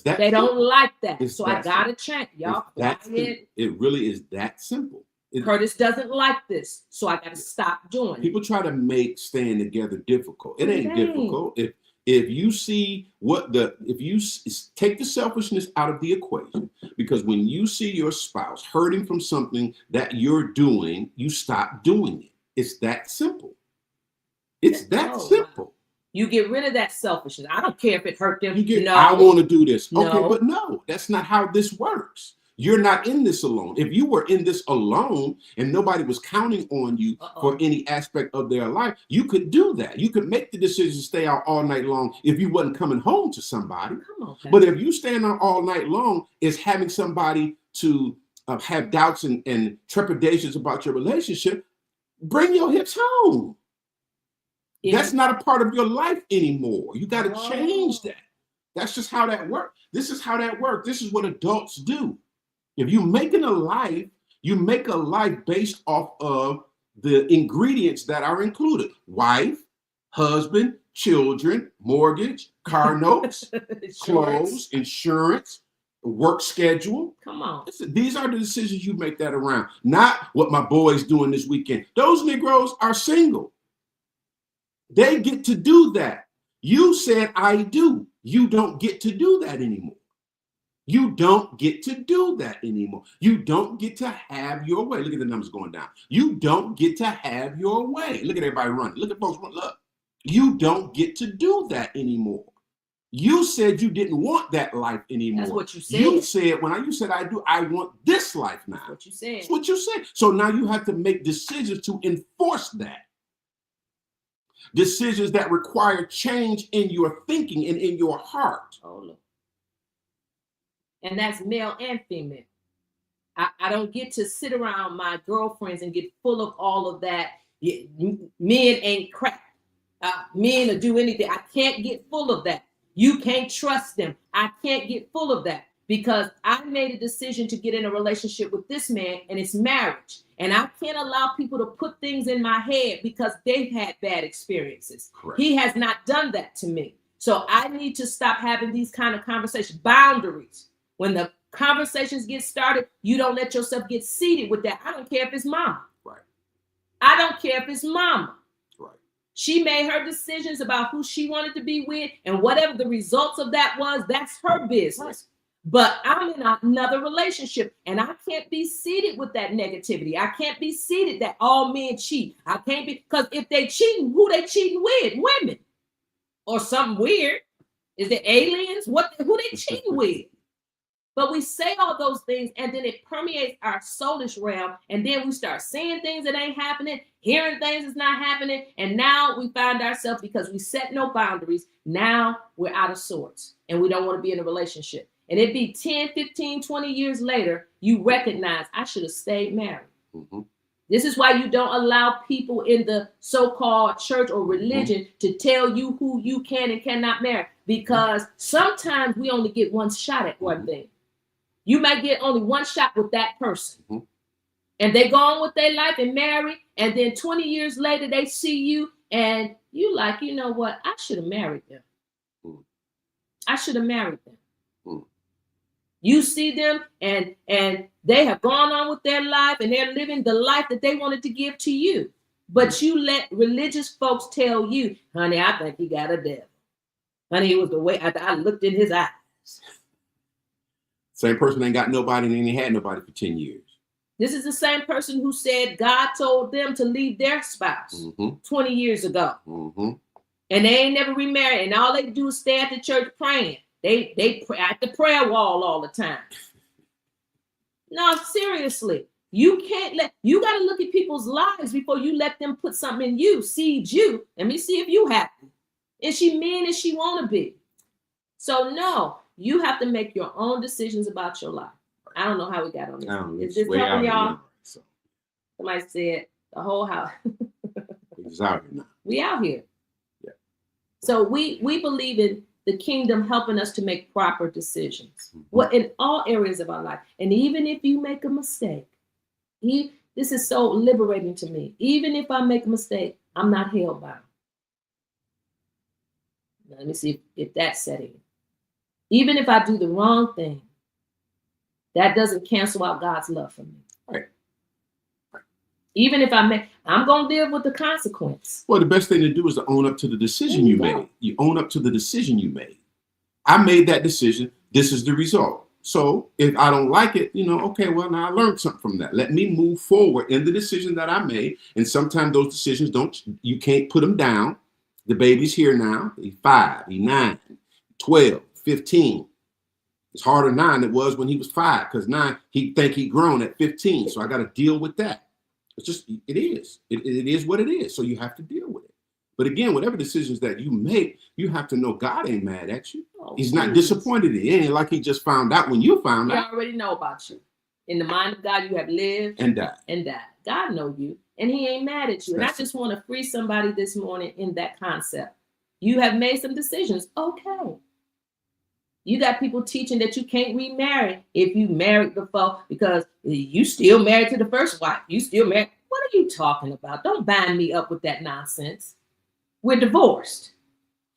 They don't like that. So I gotta simple. change. Y'all quiet. It really is that simple. Curtis doesn't like this. So I gotta stop doing it. People try to make staying together difficult. It ain't difficult. If you see if you take the selfishness out of the equation, because when you see your spouse hurting from something that you're doing, you stop doing it. It's that simple. It's that simple. You get rid of that selfishness. I don't care if it hurt them. I want to do this. No. Okay, but no, that's not how this works. You're not in this alone. If you were in this alone and nobody was counting on you for any aspect of their life, you could do that. You could make the decision to stay out all night long if you wasn't coming home to somebody. But if you stand out all night long, it's having somebody to have doubts and trepidations about your relationship. Bring your hips home. That's not a part of your life anymore. You got to change that. That's just how that works. This is how that works. This is what adults do. If you're making a life, you make a life based off of the ingredients that are included: wife, husband, children, mortgage, car notes, clothes, insurance, work schedule. Come on. These are the decisions you make that around, not what my boy's doing this weekend. Those Negroes are single. They get to do that. You said, I do. You don't get to do that anymore. You don't get to do that anymore. You don't get to have your way. Look at the numbers going down. You don't get to have your way. Look at everybody running. Look at folks running. Look. You don't get to do that anymore. You said you didn't want that life anymore. That's what you said. You said, you said I do, I want this life now. That's what you said. That's what you said. So now you have to make decisions to enforce that. Decisions that require change in your thinking and in your heart. Oh, look. And that's male and female. I don't get to sit around my girlfriends and get full of all of that. Men ain't crap. Men will do anything. I can't get full of that. You can't trust them. I can't get full of that because I made a decision to get in a relationship with this man, and it's marriage. And I can't allow people to put things in my head because they've had bad experiences. Correct. He has not done that to me. So I need to stop having these kind of conversations. Boundaries. When the conversations get started, you don't let yourself get seated with that. I don't care if it's mama. Right. I don't care if it's mama. Right. She made her decisions about who she wanted to be with, and whatever the results of that was, that's her business. Right. But I'm in another relationship, and I can't be seated with that negativity. I can't be seated that all men cheat. I can't be, because if they cheating, who they cheating with? Women. Or something weird. Is it aliens? Who they cheating with? But we say all those things, and then it permeates our soulish realm, and then we start saying things that ain't happening, hearing things that's not happening, and now we find ourselves, because we set no boundaries, now we're out of sorts, and we don't want to be in a relationship. And it'd be 10, 15, 20 years later, you recognize, I should have stayed married. Mm-hmm. This is why you don't allow people in the so-called church or religion to tell you who you can and cannot marry, because sometimes we only get one shot at one thing. You might get only one shot with that person. Mm-hmm. And they go on with their life and marry. And then 20 years later, they see you and you like, you know what? I should have married them. Mm. I should have married them. Mm. You see them and they have gone on with their life and they're living the life that they wanted to give to you. But you let religious folks tell you, honey, I think he got a devil. Honey, it was the way I looked in his eyes. Same person ain't got nobody and ain't had nobody for 10 years. This is the same person who said God told them to leave their spouse 20 years ago. Mm-hmm. And they ain't never remarried. And all they do is stay at the church praying. They pray at the prayer wall all the time. No, seriously. You got to look at people's lives before you let them put something in you, seed you. Let me see if you happy. Is she mean as she want to be? So no. You have to make your own decisions about your life. I don't know how we got on this. Is this helping y'all? So. Somebody said the whole house. It's out here now. We out here. Yeah. So we believe in the kingdom helping us to make proper decisions. Mm-hmm. Well, in all areas of our life. And even if you make a mistake, this is so liberating to me. Even if I make a mistake, I'm not held bound. Now, let me see if that's setting. Even if I do the wrong thing, that doesn't cancel out God's love for me. Right. Even if I'm going to live with the consequence. Well, the best thing to do is to own up to the decision you made. You own up to the decision you made. I made that decision. This is the result. So if I don't like it, okay, well, now I learned something from that. Let me move forward in the decision that I made. And sometimes those decisions you can't put them down. The baby's here now. He's 5, he's 9, 12. 15. It's harder 9 than it was when he was 5, because 9 he think he grown at 15. So I got to deal with that. It's just it is what it is. So you have to deal with it. But again, whatever decisions that you make, you have to know God ain't mad at you. He's not disappointed in you. It ain't like he just found out when you found out. He already know about you. In the mind of God, you have lived and died. God know you, and he ain't mad at you. And I just want to free somebody this morning in that concept. You have made some decisions. Okay. You got people teaching that you can't remarry if you married before because you still married to the first wife. You still married. What are you talking about? Don't bind me up with that nonsense. We're divorced.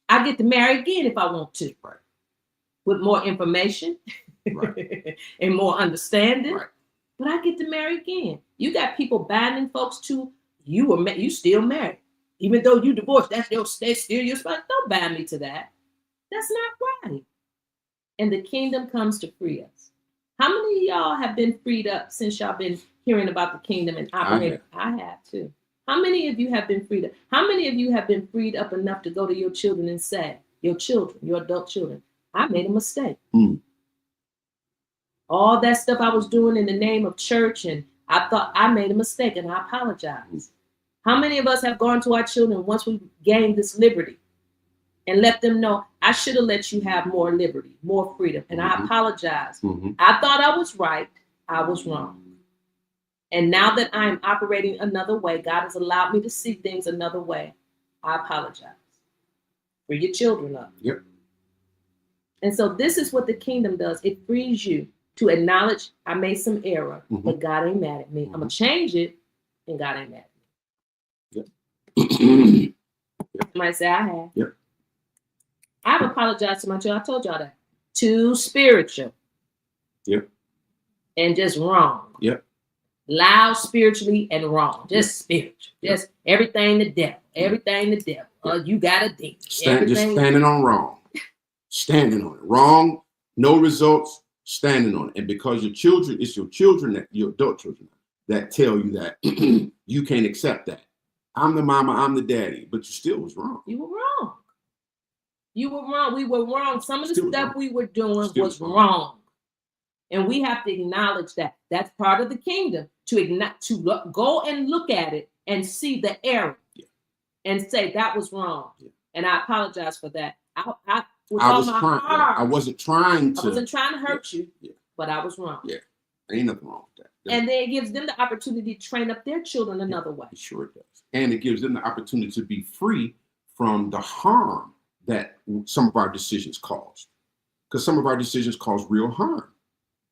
I get to marry again if I want to. Right. With more information Right. and more understanding. Right. But I get to marry again. You got people binding folks to you still married. Even though you divorced, that's still your spouse. Don't bind me to that. That's not right. And the kingdom comes to free us. How many of y'all have been freed up since y'all been hearing about the kingdom and operating? I have too. How many of you have been freed up? How many of you have been freed up enough to go to your children and say, your adult children, I made a mistake. All that stuff I was doing in the name of church, and I thought I made a mistake and I apologize. How many of us have gone to our children once we gained this liberty and let them know, I should have let you have more liberty, more freedom, and I apologize. I thought I was right. I was wrong. And now that I'm operating another way, God has allowed me to see things another way. I apologize. Free your children up. Yep. And so this is what the kingdom does. It frees you to acknowledge I made some error, but God ain't mad at me. I'm going to change it, and God ain't mad at me. Yep. Somebody say I have. Yep. I've apologized to my children. I told y'all that. Too spiritual. Yep. And just wrong. Yep. Loud spiritually and wrong. Just spiritual. Just everything the devil. Everything the devil. You got a demon. Just standing on wrong. Standing on it. Wrong. No results. Standing on it. And because your children, it's your children, your adult children, that tell you that you can't accept that. I'm the mama, I'm the daddy, but you still was wrong. You were wrong. You were wrong. We were wrong. Some of the stuff we were doing was wrong. And we have to acknowledge that. That's part of the kingdom, to go and look at it and see the error and say that was wrong. And I apologize for that. I wasn't trying to hurt you, but I was wrong. Yeah, ain't nothing wrong with that. And then it gives them the opportunity to train up their children another way. It sure does. And it gives them the opportunity to be free from the harm that some of our decisions caused. Because some of our decisions cause real harm.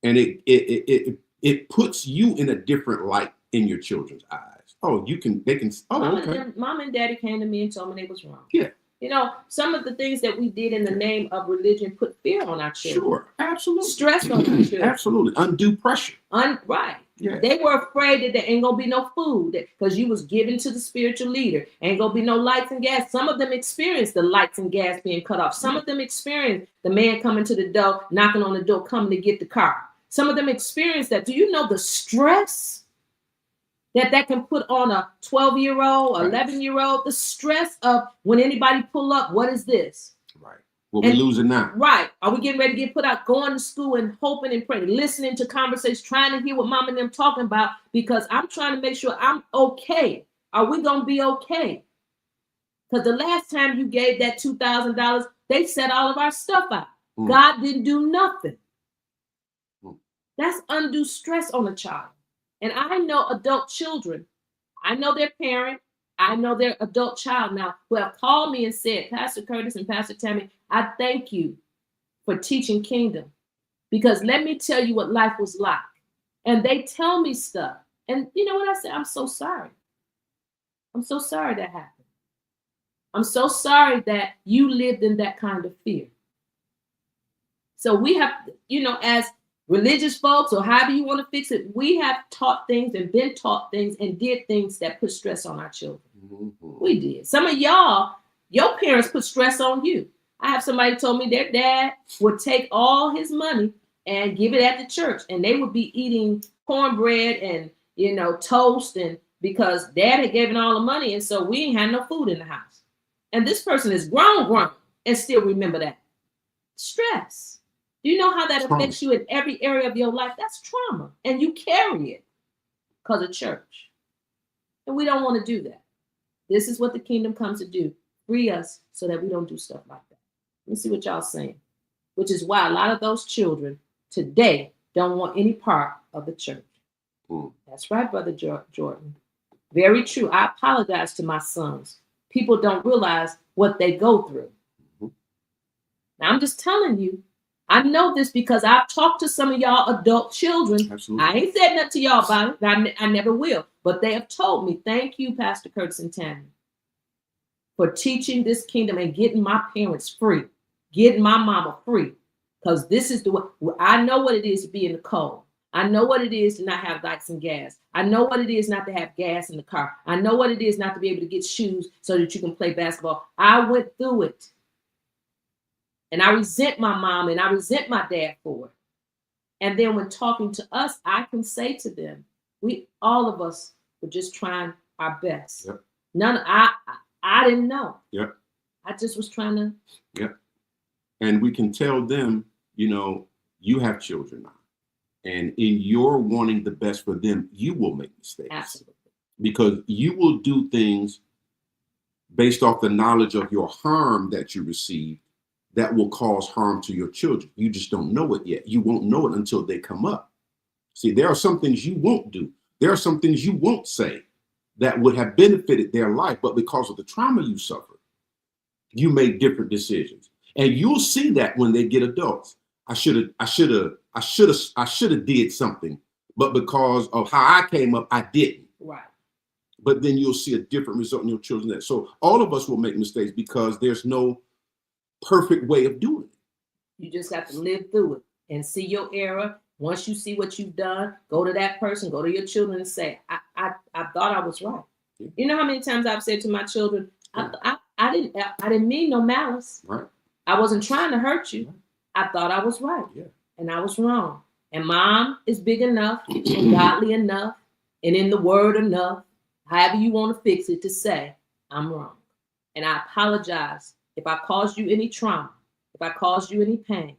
And it puts you in a different light in your children's eyes. Mom and daddy came to me and told me they was wrong. Yeah. You know, some of the things that we did in the name of religion put fear on our children. Sure, absolutely. Stress on our children. Absolutely. Undue pressure. Right. Yeah. They were afraid that there ain't gonna be no food because you was given to the spiritual leader. Ain't gonna be no lights and gas. Some of them experienced the lights and gas being cut off. Some of them experienced the man coming to the door, knocking on the door, coming to get the car. Some of them experienced that. Do you know the stress that can put on a 12-year-old, 11-year-old? The stress of when anybody pull up, what is this? Right. Well, we're losing now. Right. Are we getting ready to get put out, going to school and hoping and praying, listening to conversations, trying to hear what mom and them talking about because I'm trying to make sure I'm okay. Are we going to be okay? Because the last time you gave that $2,000, they set all of our stuff out. God didn't do nothing. That's undue stress on a child. And I know adult children. I know their parent. I know their adult child now who have called me and said, Pastor Curtis and Pastor Tammy, I thank you for teaching kingdom because let me tell you what life was like. And they tell me stuff. And you know what I say? I'm so sorry. I'm so sorry that happened. I'm so sorry that you lived in that kind of fear. So we have, as religious folks or however you want to fix it, we have taught things and been taught things and did things that put stress on our children. We did. Some of y'all, your parents put stress on you. I have somebody told me their dad would take all his money and give it at the church, and they would be eating cornbread and toast, and because dad had given all the money, and so we ain't had no food in the house. And this person is grown, and still remember that stress. Do you know how that affects you in every area of your life? That's trauma, and you carry it because of church, and we don't want to do that. This is what the kingdom comes to do: free us so that we don't do stuff like that. Let me see what y'all saying. Which is why a lot of those children today don't want any part of the church. That's right, Brother Jordan. Very true. I apologize to my sons. People don't realize what they go through. Now, I'm just telling you, I know this because I've talked to some of y'all adult children. Absolutely. I ain't said nothing to y'all about it. I never will. But they have told me, thank you, Pastor Curtis and Tammy, for teaching this kingdom and getting my parents free, getting my mama free. Because this is the way I know what it is to be in the cold. I know what it is to not have lights and gas. I know what it is not to have gas in the car. I know what it is not to be able to get shoes so that you can play basketball. I went through it. And I resent my mom and I resent my dad for it. And then when talking to us, I can say to them, all of us were just trying our best. Yep. I didn't know. Yep. I just was trying to. Yep. And we can tell them, you have children now. And in your wanting the best for them, you will make mistakes. Absolutely. Because you will do things based off the knowledge of your harm that you receive that will cause harm to your children. You just don't know it yet. You won't know it until they come up. See, there are some things you won't do. There are some things you won't say that would have benefited their life, but because of the trauma you suffered, you made different decisions. And you'll see that when they get adults. I should have did something, but because of how I came up, I didn't. Right. But then you'll see a different result in your children. So all of us will make mistakes because there's no perfect way of doing it. You just got to live through it and see your error. Once you see what you've done, go to that person, go to your children and say, I thought I was right. Yeah. You know how many times I've said to my children, I didn't mean no malice. Right. I wasn't trying to hurt you. Right. I thought I was right. Yeah. And I was wrong. And mom is big enough and godly enough and in the word enough, however you want to fix it, to say, I'm wrong. And I apologize if I caused you any trauma, if I caused you any pain.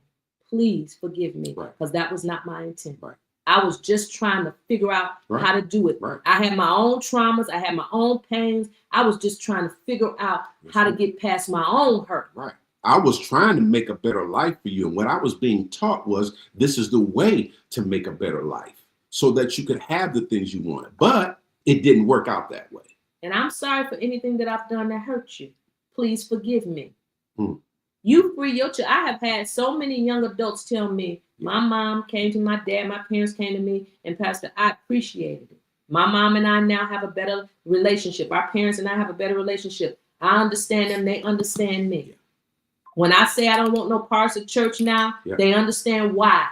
Please forgive me, because that was not my intent. Right. I was just trying to figure out how to do it. Right. I had my own traumas. I had my own pains. I was just trying to figure out how to get past my own hurt. Right. I was trying to make a better life for you. And what I was being taught was this is the way to make a better life so that you could have the things you wanted. But it didn't work out that way. And I'm sorry for anything that I've done that hurt you. Please forgive me. You free your child. I have had so many young adults tell me, my mom came to my dad, my parents came to me, and Pastor, I appreciated it. My mom and I now have a better relationship. Our parents and I have a better relationship. I understand them. They understand me. When I say I don't want no parts of church now, they understand why.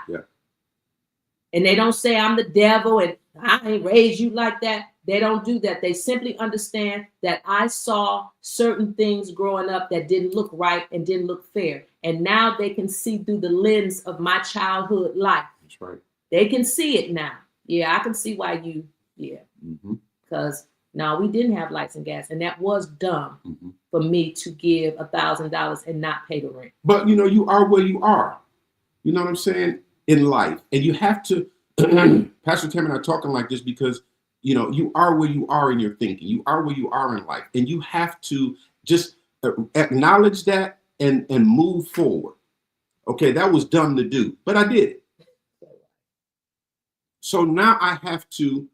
And they don't say I'm the devil and I ain't raised you like that. They don't do that. They simply understand that I saw certain things growing up that didn't look right and didn't look fair. And now they can see through the lens of my childhood life. That's right. They can see it now. Yeah, I can see why you, Because no, we didn't have lights and gas. And that was dumb for me to give $1,000 and not pay the rent. But, you are where you are. You know what I'm saying? In life. And you have to, Pastor Tim and I are talking like this because you are where you are in your thinking. You are where you are in life. And you have to just acknowledge that and move forward. Okay, that was dumb to do, but I did it. So now I have to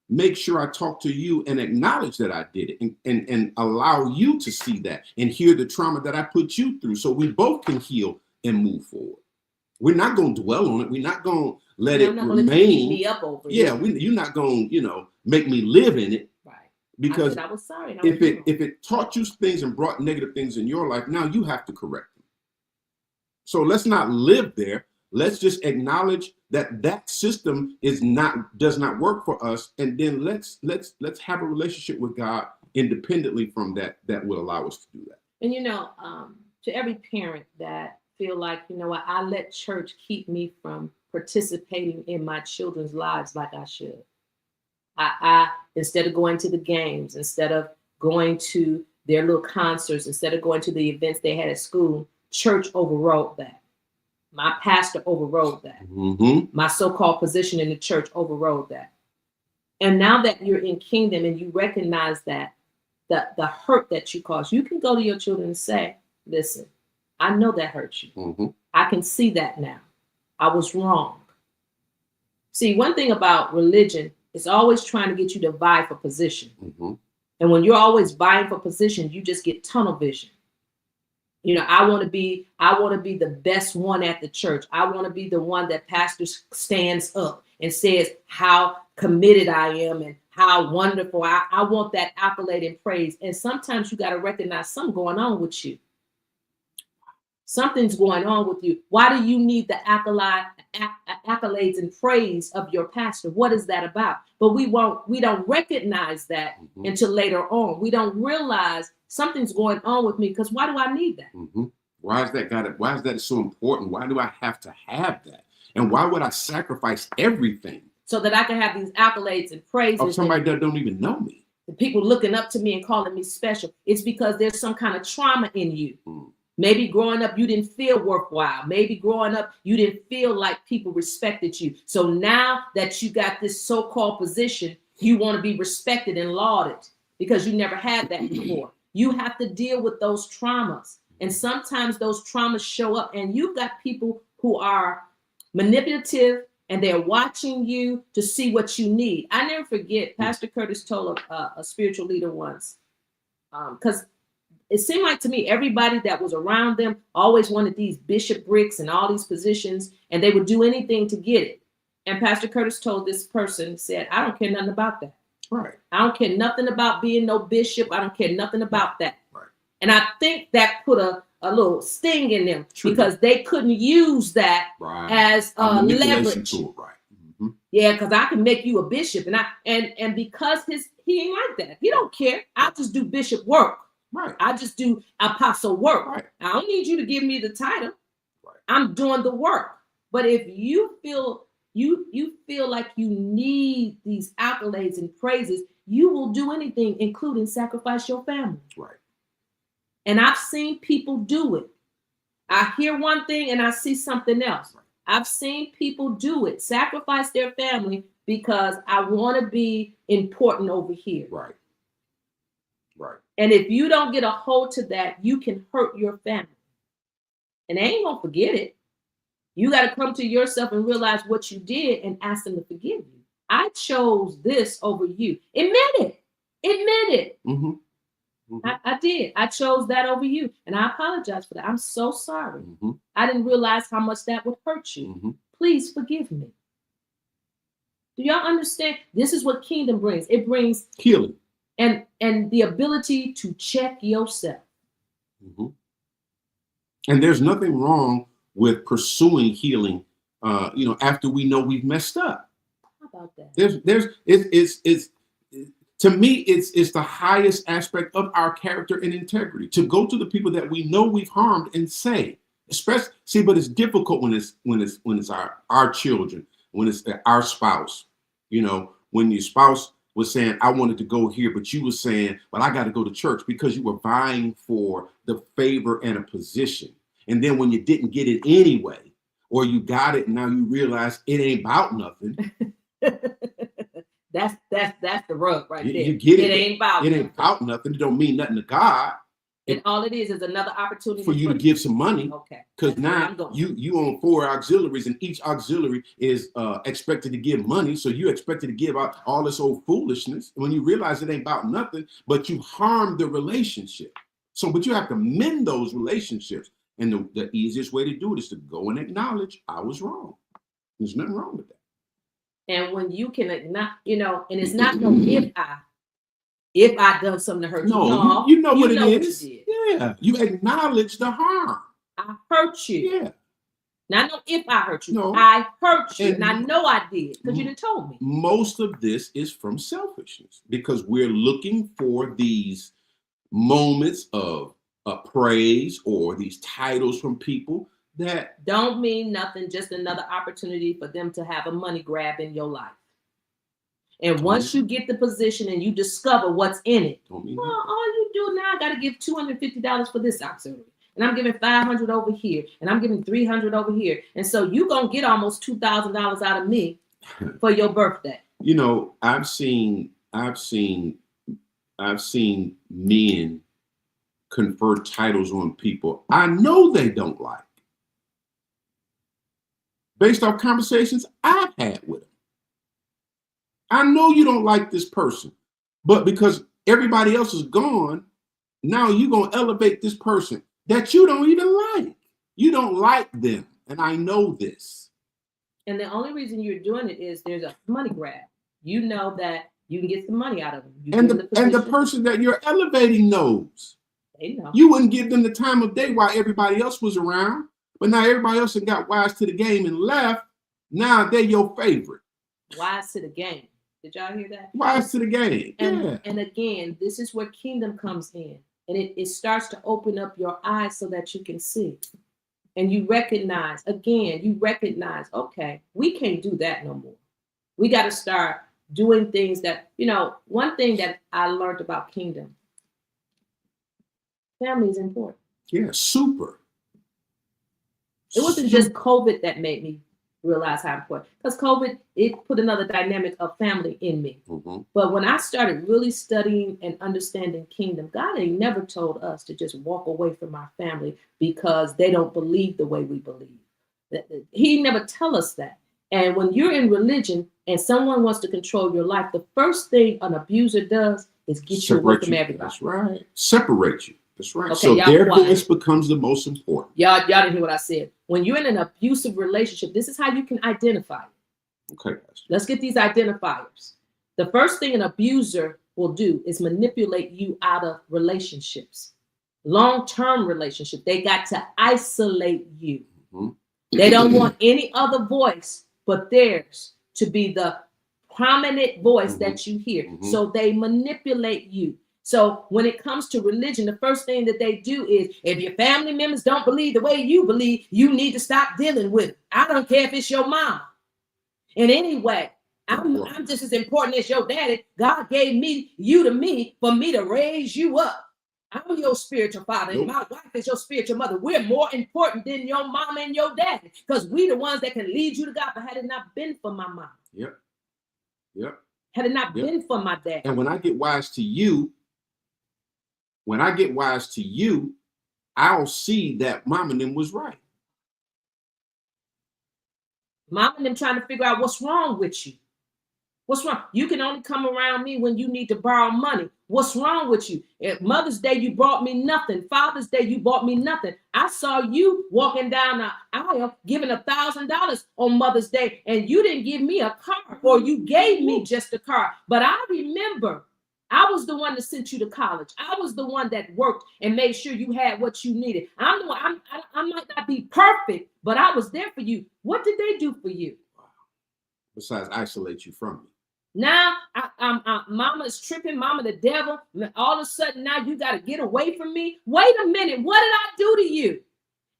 make sure I talk to you and acknowledge that I did it and allow you to see that and hear the trauma that I put you through so we both can heal and move forward. We're not going to dwell on it. We're not going to let it remain. Beat me up over you're not going to, make me live in it. Right. Because I was sorry. If it taught you things and brought negative things in your life, now you have to correct them. So let's not live there. Let's just acknowledge that system does not work for us, and then let's have a relationship with God independently from that will allow us to do that. And to every parent that feel like, I let church keep me from participating in my children's lives like I should. I instead of going to the games, instead of going to their little concerts, instead of going to the events they had at school, church overrode that. My pastor overrode that. My so-called position in the church overrode that. And now that you're in kingdom and you recognize that the hurt that you caused, you can go to your children and say, listen, I know that hurt you. I can see that now. I was wrong. See, one thing about religion, it's always trying to get you to vie for position. And when you're always vying for position, you just get tunnel vision. You know, I want to be the best one at the church. I want to be the one that pastor stands up and says how committed I am and how wonderful. I want that accolade and praise. And sometimes you got to recognize something going on with you. Something's going on with you. Why do you need the accolades and praise of your pastor? What is that about? But we don't recognize that until later on. We don't realize something's going on with me, because why do I need that? Why is that so important? Why do I have to have that? And why would I sacrifice everything so that I can have these accolades and praises of somebody that don't even know me? The people looking up to me and calling me special. It's because there's some kind of trauma in you. Maybe growing up, you didn't feel worthwhile. Maybe growing up, you didn't feel like people respected you. So now that you got this so-called position, you want to be respected and lauded because you never had that before. You have to deal with those traumas. And sometimes those traumas show up, and you've got people who are manipulative and they're watching you to see what you need. I never forget, Pastor Curtis told a spiritual leader once, because it seemed like to me, everybody that was around them always wanted these bishoprics and all these positions, and they would do anything to get it. And Pastor Curtis told this person, said, I don't care nothing about that. Right. I don't care nothing about being no bishop. I don't care nothing about that. Right. And I think that put a little sting in them because they couldn't use that as leverage. Tool, right. Yeah, because I can make you a bishop, and because he ain't like that. He don't care. I just do bishop work. Right. I just do apostle work. Right. I don't need you to give me the title. Right. I'm doing the work. But if you feel like you need these accolades and praises, you will do anything, including sacrifice your family. Right. And I've seen people do it. I hear one thing and I see something else. Right. I've seen people do it, sacrifice their family because I want to be important over here. Right. Right. And if you don't get a hold to that, you can hurt your family. And they ain't gonna forget it. You got to come to yourself and realize what you did and ask them to forgive you. I chose this over you. Admit it. I did. I chose that over you. And I apologize for that. I'm so sorry. I didn't realize how much that would hurt you. Please forgive me. Do y'all understand? This is what kingdom brings. It brings healing. And the ability to check yourself. And there's nothing wrong with pursuing healing, after we know we've messed up. How about that? It's to me, it's the highest aspect of our character and integrity to go to the people that we know we've harmed and say, but it's difficult when it's our children, when it's our spouse, when your spouse was saying, I wanted to go here, but you were saying, well, I got to go to church because you were vying for the favor and a position. And then when you didn't get it anyway, or you got it and now you realize it ain't about nothing. That's the rug right there. You get it. It ain't about nothing. It don't mean nothing to God. And all it is another opportunity for you to give some money. Okay. Because now you own 4 auxiliaries, and each auxiliary is expected to give money. So you expected to give out all this old foolishness. When you realize it ain't about nothing, but you harm the relationship. But you have to mend those relationships. And the easiest way to do it is to go and acknowledge I was wrong. There's nothing wrong with that. And when you can acknowledge, and it's not no if I done something to hurt you. No, you know what it is. Yeah, you acknowledge the harm. I hurt you. Yeah. Not know if I hurt you. No. I hurt you, and I know I did because you didn't told me. Most of this is from selfishness because we're looking for these moments of praise or these titles from people that don't mean nothing, just another opportunity for them to have a money grab in your life. And once you get the position and you discover what's in it, all you do now, I got to give $250 for this auxiliary. And I'm giving $500 over here. And I'm giving $300 over here. And so you're going to get almost $2,000 out of me for your birthday. I've seen men confer titles on people I know they don't like, based off conversations I've had with them. I know you don't like this person, but because everybody else is gone, now you're going to elevate this person. that you don't even like. You don't like them. And I know this. And the only reason you're doing it is there's a money grab. You know that you can get some money out of them. And the person that you're elevating knows. They know. You wouldn't give them the time of day while everybody else was around. But now everybody else got wise to the game and left. Now they're your favorite. Wise to the game. Did y'all hear that? Wise to the game. And again, this is where kingdom comes in. And it starts to open up your eyes so that you can see. And you recognize, okay, we can't do that no more. We got to start doing things that, one thing that I learned about kingdom, family is important. Yeah, super. It wasn't just COVID that made me realize how important, because COVID, it put another dynamic of family in me. Mm-hmm. But when I started really studying and understanding kingdom, God ain't never told us to just walk away from our family because they don't believe the way we believe. He never tell us that. And when you're in religion and someone wants to control your life, the first thing an abuser does is get you away from everybody. That's right. Separate you. That's right. Okay, so their voice becomes the most important. Y'all didn't hear what I said. When you're in an abusive relationship, this is how you can identify it. Okay. Let's get these identifiers. The first thing an abuser will do is manipulate you out of relationships. Long-term relationship. They got to isolate you. Mm-hmm. They don't want any other voice but theirs to be the prominent voice mm-hmm. that you hear. Mm-hmm. So they manipulate you. So when it comes to religion, the first thing that they do is, if your family members don't believe the way you believe, you need to stop dealing with it. I don't care if it's your mama. And anyway, I'm just as important as your daddy. God gave you to me for me to raise you up. I'm your spiritual father, and my wife is your spiritual mother. We're more important than your mama and your daddy, because we the ones that can lead you to God. But had it not been for my mama, had it not been for my dad. And when I get wise to you, I'll see that mom and them was right. Mom and them trying to figure out what's wrong with you. What's wrong? You can only come around me when you need to borrow money. What's wrong with you? At Mother's Day, you brought me nothing. Father's Day, you bought me nothing. I saw you walking down the aisle giving $1,000 on Mother's Day, and you didn't give me a car, or you gave me just a car. But I remember I was the one that sent you to college. I was the one that worked and made sure you had what you needed. I might not be perfect, but I was there for you. What did they do for you? Besides isolate you from me. Now, mama is tripping, mama the devil. All of a sudden, now you got to get away from me. Wait a minute. What did I do to you?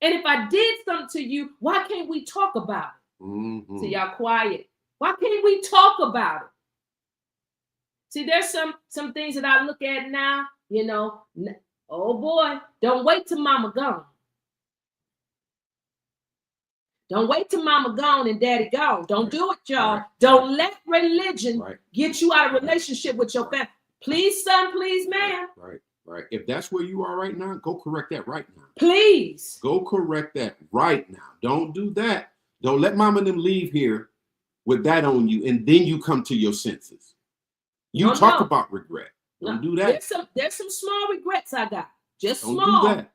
And if I did something to you, why can't we talk about it? Mm-hmm. So y'all quiet. Why can't we talk about it? See, there's some things that I look at now, oh boy, don't wait till mama gone. Don't wait till mama gone and daddy gone. Don't do it, y'all. Right. Don't let religion get you out of relationship with your family. Please, son, please, ma'am. Right. If that's where you are right now, go correct that right now. Please. Go correct that right now. Don't do that. Don't let mama and them leave here with that on you, and then you come to your senses. You talk about regret. Don't do that. There's some small regrets I got. Just don't small. Do that.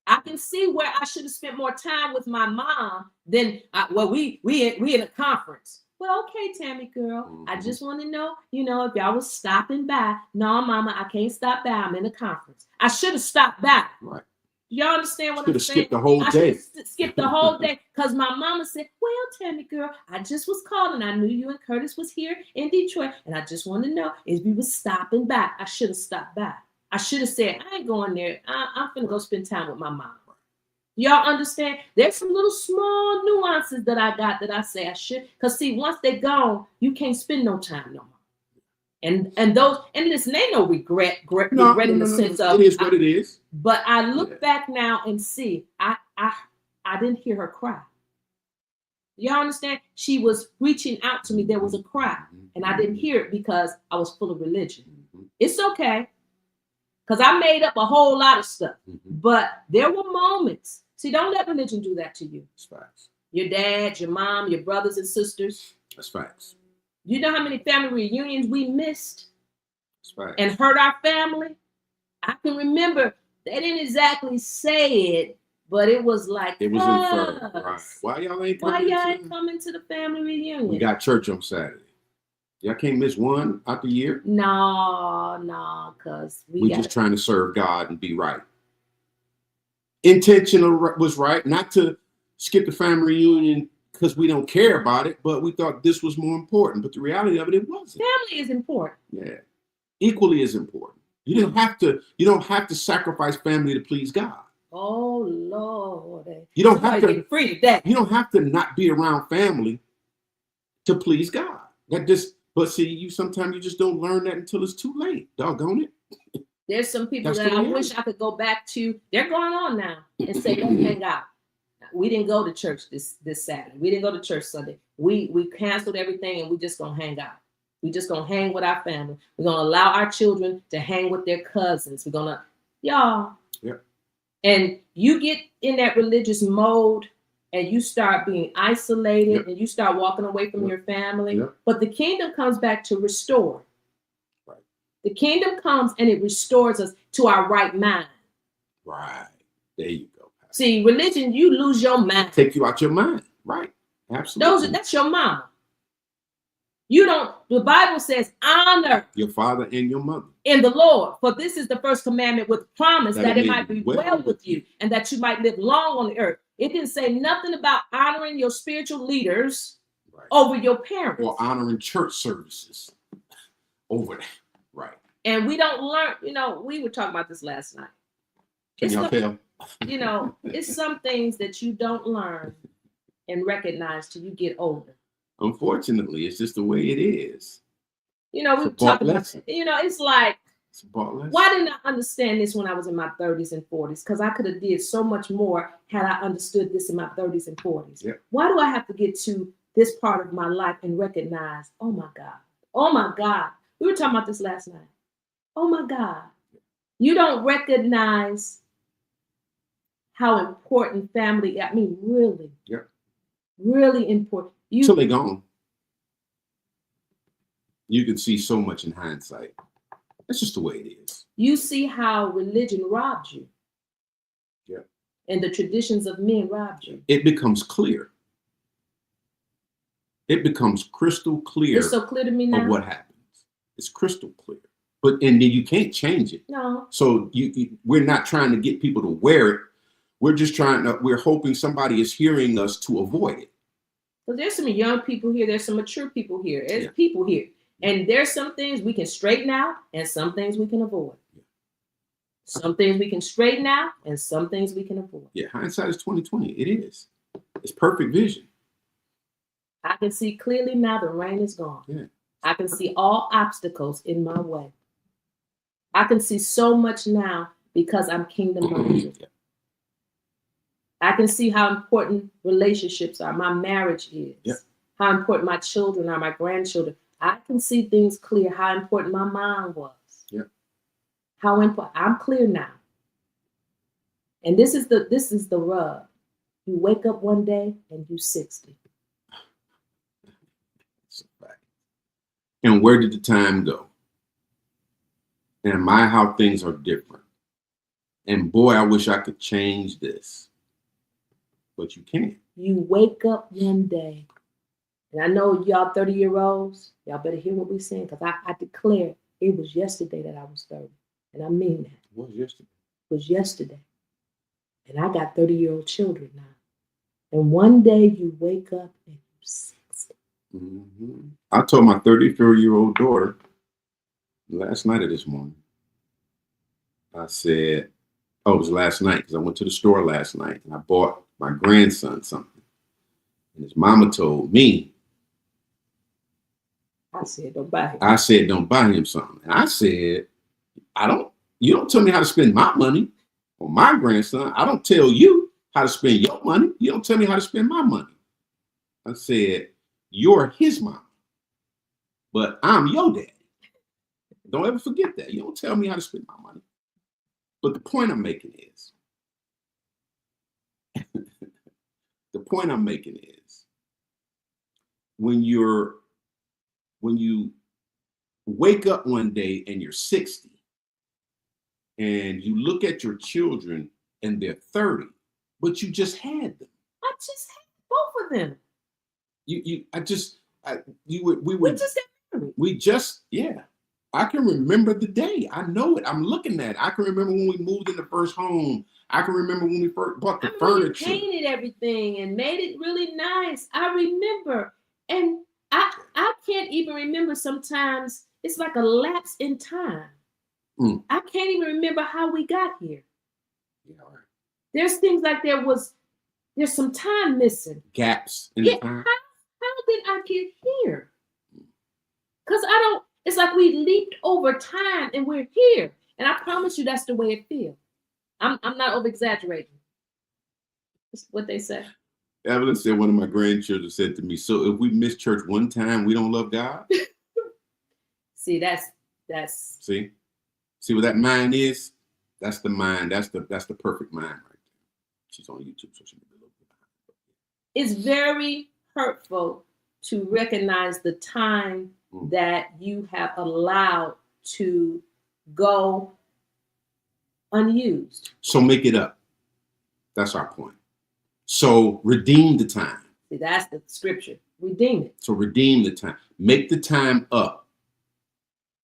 I can see where I should have spent more time with my mom than we in a conference. Well, okay, Tammy girl, mm-hmm. I just want to know, if y'all was stopping by. No, mama, I can't stop by. I'm in a conference. I should have stopped by. Right. Y'all understand what I'm saying? Skipped the whole day. Skip the whole day because my mama said, well, Tammy girl, I just was calling. I knew you and Curtis was here in Detroit, and I just want to know if we was stopping by. I should have stopped by. I should have said, I ain't going there. I'm finna go spend time with my mom. Y'all understand? There's some little small nuances that I got that I say I should. Because see, once they're gone, you can't spend no time no more. And listen, ain't no regret in the sense of it is what it is. But I look back now and see, I didn't hear her cry. Y'all understand? She was reaching out to me. There was a cry, and I didn't hear it because I was full of religion. It's okay. Because I made up a whole lot of stuff. But there were moments. See, don't let religion do that to you. That's facts. Your dad, your mom, your brothers and sisters. That's facts. You know how many family reunions we missed? That's facts. And hurt our family? I can remember They didn't exactly say it, but it was like, it was inferred. Right. Why y'all ain't coming to the family reunion? We got church on Saturday. Y'all can't miss one out the year? No, because we just trying to serve God and be right. Intentional was right, not to skip the family reunion because we don't care about it, but we thought this was more important. But the reality of it wasn't. Family is important. Yeah, equally as important. You don't have to sacrifice family to please God. Oh Lord, you don't have to get free today. You don't have to not be around family to please God. But see, you sometimes you just don't learn that until it's too late. Doggone it. There's some people that I wish I could go back to. They're going on now and say, let's hang out. We didn't go to church this Saturday. We didn't go to church Sunday. We canceled everything and we just gonna hang out. We just gonna hang with our family. We're gonna allow our children to hang with their cousins. We're gonna, y'all. Yeah. And you get in that religious mode and you start being isolated and you start walking away from your family. But the kingdom comes back to restore. Right. The kingdom comes and it restores us to our right mind. Right. There you go. See, religion, you lose your mind. Take you out your mind. Right. Absolutely. That's your mama. The Bible says, honor your father and your mother in the Lord. For this is the first commandment with promise that it might be well with you and that you might live long on the earth. It didn't say nothing about honoring your spiritual leaders over your parents. Or honoring church services over that. Right. And we don't learn, we were talking about this last night. Can y'all tell? It's some things that you don't learn and recognize till you get older. Unfortunately, it's just the way it is. We talk about, it's like, why didn't I understand this when I was in my 30s and 40s? Because I could have did so much more had I understood this in my 30s and 40s. Yep. Why do I have to get to this part of my life and recognize, oh my God. We were talking about this last night. Oh my God. You don't recognize how important family, really. Yeah. Really important. Till they're gone. You can see so much in hindsight. That's just the way it is. You see how religion robbed you. Yeah. And the traditions of men robbed you. It becomes clear. It becomes crystal clear. It's so clear to me now. Of what happens. It's crystal clear. And then you can't change it. No. So we're not trying to get people to wear it. We're just we're hoping somebody is hearing us to avoid it. Well, there's some young people here. There's some mature people here. There's people here. And there's some things we can straighten out and some things we can avoid. Some things we can straighten out and some things we can avoid. Yeah, hindsight is 20/20. It is. It's perfect vision. I can see clearly now the rain is gone. Yeah. I can see all obstacles in my way. I can see so much now because I'm kingdom minded. I can see how important relationships are. My marriage is. How important my children are, my grandchildren. I can see things clear, how important my mom was. Yeah. How important. I'm clear now. And this is the rub. You wake up one day and you're 60. And where did the time go? And my how things are different. And boy, I wish I could change this. But you can't. You wake up one day, and I know y'all 30-year-olds, y'all better hear what we're saying, because I declare it was yesterday that I was 30. And I mean that. What was yesterday? It was yesterday. And I got 30-year-old children now. And one day you wake up and you're 60. Mm-hmm. I told my 34-year-old daughter last night or this morning, I said, it was last night because I went to the store last night and I bought my grandson something. And his mama told me, I said, don't buy him. I said, don't buy him something. And I said, you don't tell me how to spend my money on my grandson. I don't tell you how to spend your money. You don't tell me how to spend my money. I said, you're his mom, but I'm your daddy. Don't ever forget that. You don't tell me how to spend my money. But the point I'm making is, when you wake up one day and you're 60, and you look at your children and they're 30, but you just had them. I just had both of them. We just got married. Yeah. I can remember the day. I know it. I'm looking at it. I can remember when we moved in the first home. I can remember when we first bought the furniture. We painted everything and made it really nice. I remember. And I can't even remember sometimes. It's like a lapse in time. I can't even remember how we got here. Yeah, right. There's things like there's some time missing. Gaps in the time. How did I get here? Because it's like we leaped over time and we're here. And I promise you that's the way it feels. I'm not over exaggerating. That's what they say. Evelyn said, one of my grandchildren said to me, so if we miss church one time, we don't love God? See, that's see what that mind is? That's the mind. That's the perfect mind right there. She's on YouTube, so she may be a little bit behind. It's very hurtful to recognize the time that you have allowed to go unused. So make it up. That's our point. So redeem the time. See, that's the scripture. Redeem it. So redeem the time. Make the time up.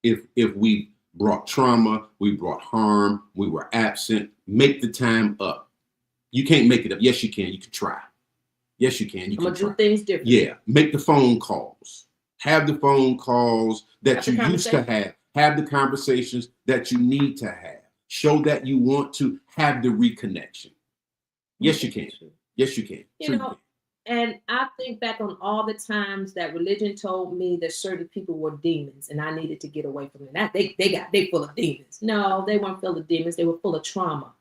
If we brought trauma, we brought harm, we were absent, make the time up. You can't make it up. Yes, you can. You can try. Yes, you can. You can do things different. Yeah. Make the phone calls. Have the phone calls that you used to have. Have the conversations that you need to have. Show that you want to have the reconnection. Yes, you can. Yes, you can. You know, and I think back on all the times that religion told me that certain people were demons and I needed to get away from them. That they full of demons. No, they weren't full of demons. They were full of trauma.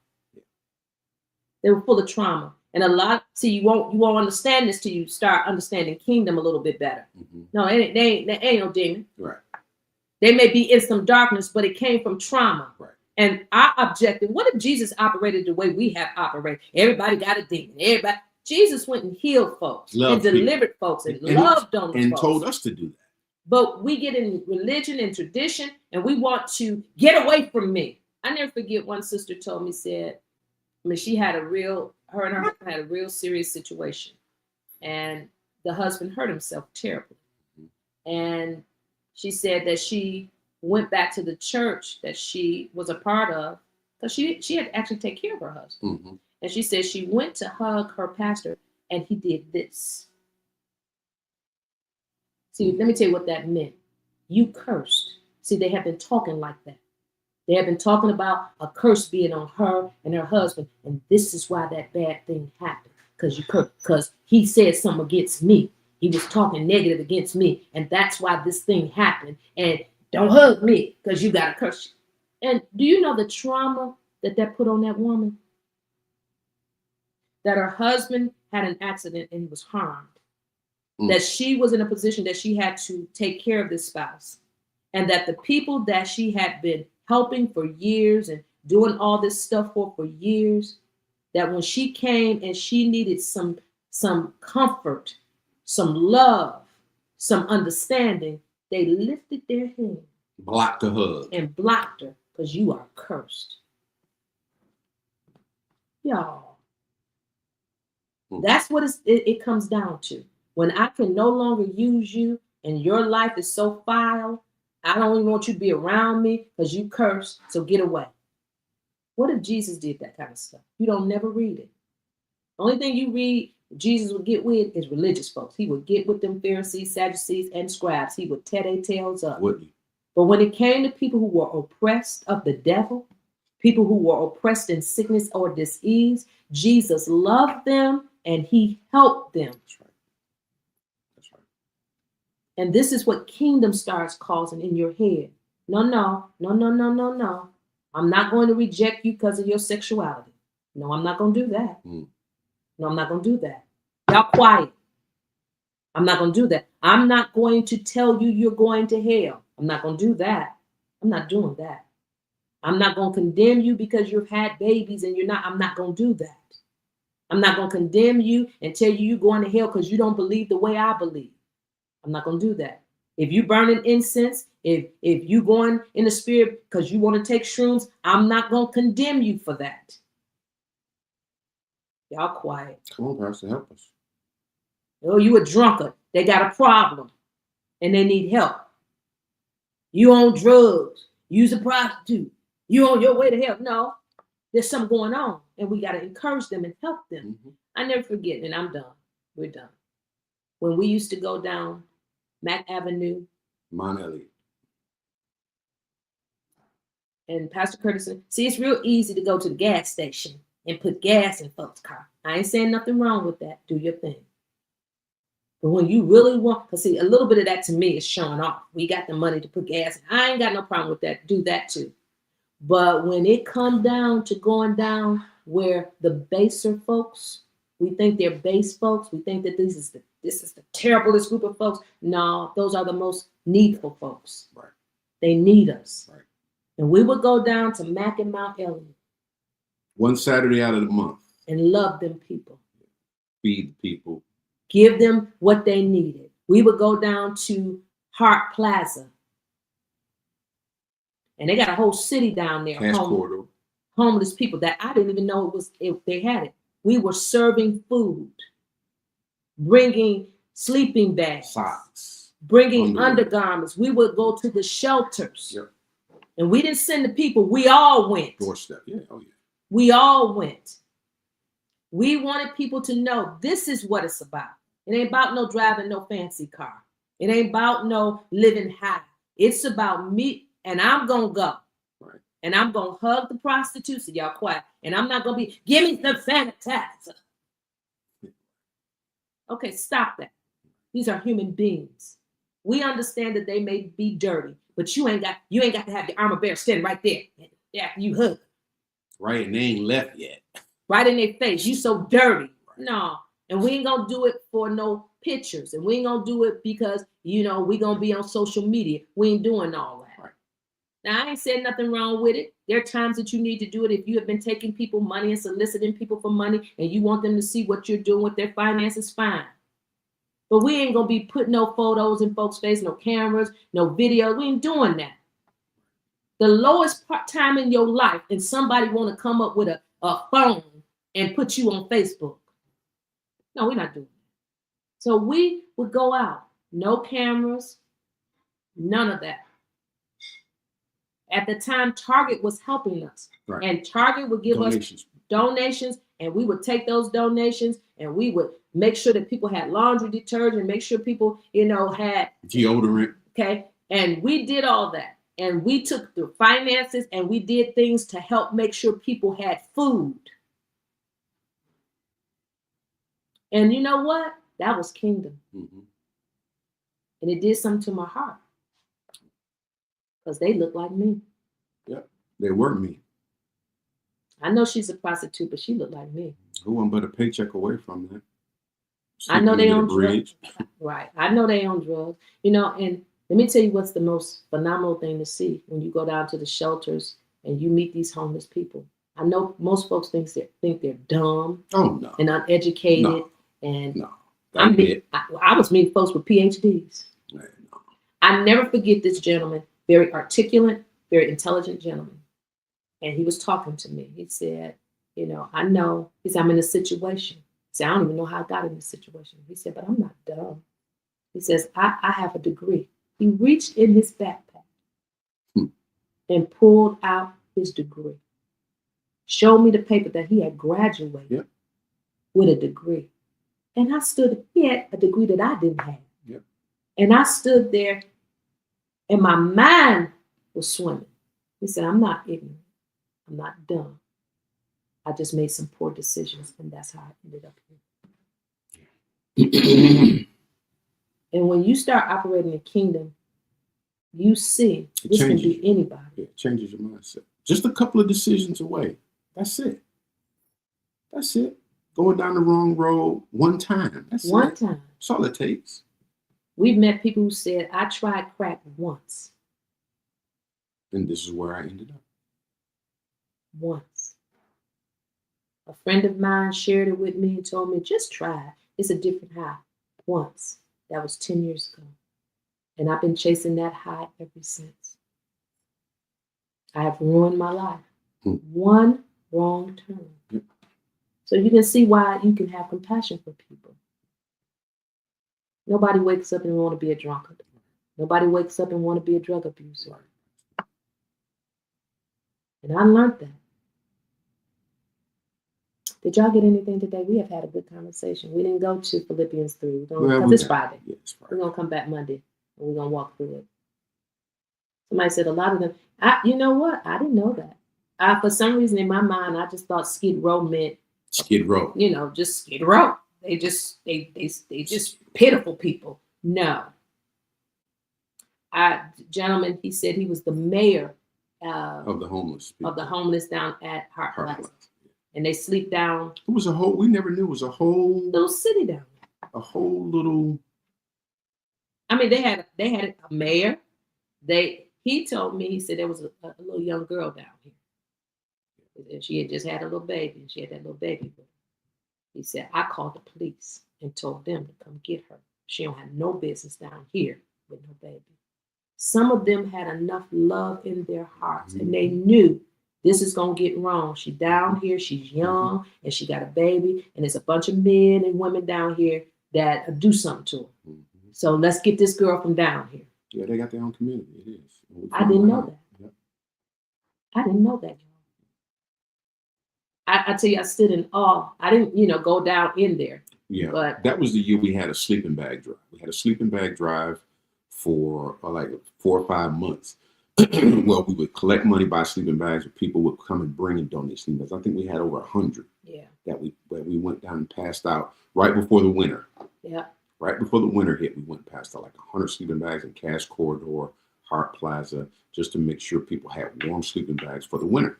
They were full of trauma. And you won't understand this till you start understanding kingdom a little bit better. No, they ain't no demon. Right. They may be in some darkness, but it came from trauma. Right. And our objective, what if Jesus operated the way we have operated? Everybody got a demon. Jesus went and healed folks and delivered folks and loved on them. And folks. Told us to do that. But we get in religion and tradition and we want to get away from me. I never forget one sister told me, she had her and her husband had a real serious situation. And the husband hurt himself terribly. And she said that she went back to the church that she was a part of because she had to actually take care of her husband. And she said she went to hug her pastor and he did this. See, let me tell you what that meant. You cursed. See, they have been talking like that. They have been talking about a curse being on her and her husband. And this is why that bad thing happened. Because he said something against me. He was talking negative against me. And that's why this thing happened. And don't hug me because you got a curse. And do you know the trauma that put on that woman? That her husband had an accident and he was harmed. That she was in a position that she had to take care of this spouse. And that the people that she had been helping for years and doing all this stuff for years, that when she came and she needed some comfort, some love, some understanding, they lifted their hand. Blocked the hug. And blocked her because you are cursed. Y'all. That's what it comes down to. When I can no longer use you and your life is so foul, I don't even want you to be around me because you cursed, so get away. What if Jesus did that kind of stuff? You don't never read it. Only thing you read Jesus would get with is religious folks. He would get with them Pharisees, Sadducees, and scribes. He would tear their tails up. Wouldn't he? But when it came to people who were oppressed of the devil, people who were oppressed in sickness or disease, Jesus loved them and he helped them. That's right. That's right. And this is what kingdom starts causing in your head. No. I'm not going to reject you because of your sexuality. No, I'm not going to do that. No, I'm not going to do that. Y'all quiet. I'm not going to do that. I'm not going to tell you you're going to hell. I'm not going to do that. I'm not doing that. I'm not going to condemn you because you've had babies and you're not. I'm not going to do that. I'm not going to condemn you and tell you you're going to hell because you don't believe the way I believe. I'm not going to do that. If you burning incense, if you going in the spirit because you want to take shrooms, I'm not going to condemn you for that. Y'all quiet. Come on, Pastor, help us. Oh, you a drunkard. They got a problem and they need help. You on drugs. You's a prostitute. You on your way to hell. No, there's something going on and we got to encourage them and help them. Mm-hmm. I never forget, and I'm done. We're done. When we used to go down Mack Avenue. Mount Elliott. And Pastor Curtis said, see, it's real easy to go to the gas station and put gas in folks' car. I ain't saying nothing wrong with that. Do your thing. But when you really want, because see, a little bit of that to me is showing off. We got the money to put gas in. I ain't got no problem with that. Do that too. But when it comes down to going down where the baser folks, we think they're base folks. We think that this is the terriblest group of folks. No, those are the most needful folks. Right. They need us. Right. And we would go down to Mack and Mount Elliott. One Saturday out of the month. And love them people. Feed the people. Give them what they needed. We would go down to Hart Plaza. And they got a whole city down there. Homeless people that I didn't even know if they had it. We were serving food. Bringing sleeping bags. Socks. Bringing undergarments. We would go to the shelters. Yep. And we didn't send the people. We all went. Doorstep. Yeah. Oh, yeah. We all went. We wanted people to know this is what it's about. It ain't about no driving no fancy car. It ain't about no living high. It's about me, and I'm going to go. Right. And I'm going to hug the prostitutes. So y'all quiet. And I'm not going to be, give me some sanitizer. Okay, stop that. These are human beings. We understand that they may be dirty, but you ain't got to have your armor bearer standing right there after you hug. Right, and they ain't left yet. Right in their face. You so dirty. No. And we ain't gonna do it for no pictures. And we ain't gonna do it because, we gonna be on social media. We ain't doing all that. Right. Now, I ain't saying nothing wrong with it. There are times that you need to do it. If you have been taking people money and soliciting people for money and you want them to see what you're doing with their finances, fine. But we ain't gonna be putting no photos in folks' face, no cameras, no videos. We ain't doing that. The lowest time in your life and somebody want to come up with a phone and put you on Facebook. No, we're not doing that. So we would go out. No cameras, none of that. At the time, Target was helping us. Right. And Target would give us donations, and we would take those donations, and we would make sure that people had laundry detergent, make sure people, had deodorant. Okay. And we did all that. And we took the finances and we did things to help make sure people had food. And you know what? That was kingdom. Mm-hmm. And it did something to my heart. Because they look like me. Yeah, they were me. I know she's a prostitute, but she looked like me. Who wasn't but a paycheck away from that? I know they on drugs. Right. I know they on drugs. And let me tell you what's the most phenomenal thing to see when you go down to the shelters and you meet these homeless people. I know most folks think they're dumb and uneducated. No. And no. I was meeting folks with PhDs. No. I never forget this gentleman, very articulate, very intelligent gentleman. And he was talking to me. He said, I know. He said, I'm in a situation. He said, I don't even know how I got in this situation. He said, but I'm not dumb. He says, I have a degree. He reached in his backpack and pulled out his degree. Showed me the paper that he had graduated with a degree. And I stood, he had a degree that I didn't have. Yep. And I stood there and my mind was swimming. He said, I'm not ignorant. I'm not dumb. I just made some poor decisions, and that's how I ended up here. And when you start operating the kingdom, you see this can be anybody. It changes your mindset. Just a couple of decisions away. That's it. That's it. Going down the wrong road one time. That's one it. time. That's all it takes. We've met people who said, I tried crack once. And this is where I ended up. Once. A friend of mine shared it with me and told me, just try it. It's a different high. Once. That was 10 years ago. And I've been chasing that high ever since. I have ruined my life. One wrong turn. So you can see why you can have compassion for people. Nobody wakes up and want to be a drunkard. Nobody wakes up and want to be a drug abuser. And I learned that. Did y'all get anything today? We have had a good conversation. We didn't go to Philippians 3 because it's Friday. Yeah, it's Friday. We're going to come back Monday and we're going to walk through it. Somebody said a lot of them. You know what? I didn't know that. For some reason in my mind, I just thought Skid Row meant Skid Row. Just Skid Row. They just pitiful people. No. Gentleman, he said he was the mayor of the homeless people. Of the homeless down at Hart Plaza. And they sleep down. It was a whole, we never knew it was a whole little city down there. A whole little. I mean, they had a mayor. He told me, he said there was a little young girl down here. And she had just had a little baby, and she had that little baby with her. He said, I called the police and told them to come get her. She don't have no business down here with no baby. Some of them had enough love in their hearts, and they knew this is going to get wrong. She down here, she's young, and she got a baby, and there's a bunch of men and women down here that do something to her. So let's get this girl from down here. Yeah, they got their own community. It is. I didn't know that. Yep. I didn't know that. I tell you, I stood in awe. I didn't, go down in there. Yeah, but that was the year we had a sleeping bag drive. We had a sleeping bag drive for like 4 or 5 months. Well, we would collect money, buy sleeping bags, and people would come and bring and donate sleeping bags. I think we had over 100. Yeah. That we went down and passed out right before the winter. Yeah. Right before the winter hit, we went past like 100 sleeping bags in Cash Corridor, Hart Plaza, just to make sure people had warm sleeping bags for the winter.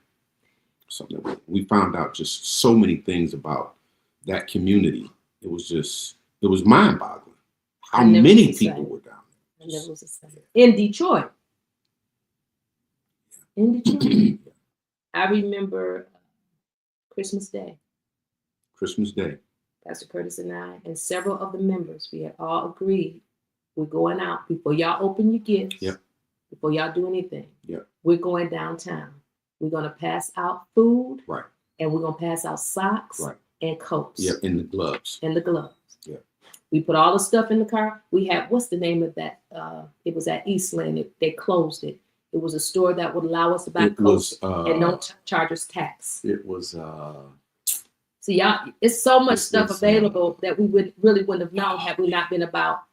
Something that we found out just so many things about that community. It was mind-boggling how many people were down there. I never was the same. In Detroit. I remember Christmas Day. Christmas Day. Pastor Curtis and I and several of the members, we had all agreed we're going out before y'all open your gifts. Yep. Before y'all do anything. Yep. We're going downtown. We're going to pass out food. Right. And we're going to pass out socks. Right. And coats. Yep. And the gloves. Yeah. We put all the stuff in the car. We had, what's the name of that? It was at Eastland. They closed it. It was a store that would allow us to buy coats and don't charge us tax. It was. See, y'all, it's so much stuff available that we wouldn't have known had we not been about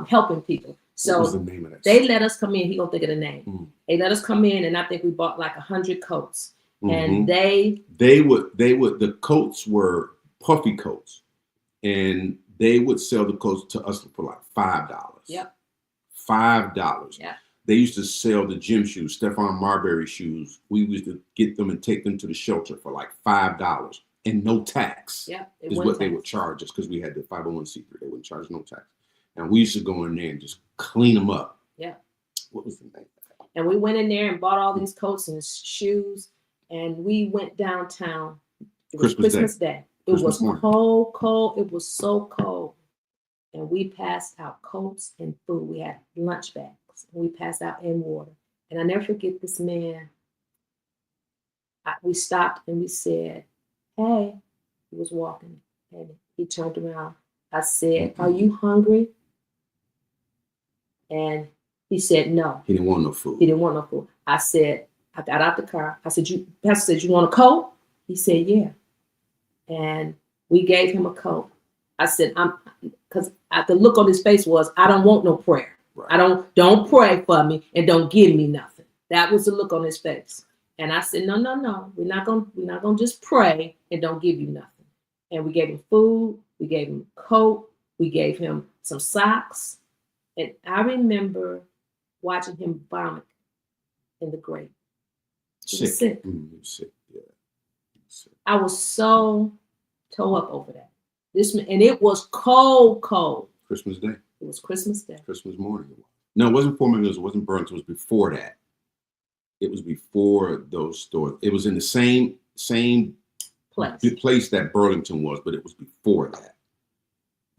helping people. So what was the name of that they let us come in. He gonna think of the name. Mm. They let us come in, and I think we bought like 100 coats. And the coats were puffy coats, and they would sell the coats to us for like $5. Yep. $5. Yeah. They used to sell the gym shoes, Stephon Marbury shoes. We used to get them and take them to the shelter for like $5 and no tax. Yeah, is what they would charge us because we had the 501c3. They wouldn't charge no tax. And we used to go in there and just clean them up. Yeah. What was the name? And we went in there and bought all these coats and shoes, and we went downtown. It was Christmas Day. It was cold. It was so cold. And we passed out coats and food. We had lunch bags. And we passed out in water. And I never forget this man. We stopped and we said, hey, he was walking. And he turned around. I said, are you hungry? And he said, no. He didn't want no food. I said, I got out the car. I said, Pastor said, you want a coat? He said, yeah. And we gave him a coat. I said, because the look on his face was, I don't want no prayer. Right. Don't pray for me and don't give me nothing. That was the look on his face. And I said, no. We're not gonna just pray and don't give you nothing. And we gave him food, we gave him a coat, we gave him some socks. And I remember watching him vomit in the grate. He was sick. Sick. Yeah. Sick. I was so toe up over that. And it was cold. Christmas Day. It was Christmas Day. Christmas morning. No, it wasn't 4 million. It wasn't Burlington. It was before that. It was before those stores. It was in the same place that Burlington was, but it was before that.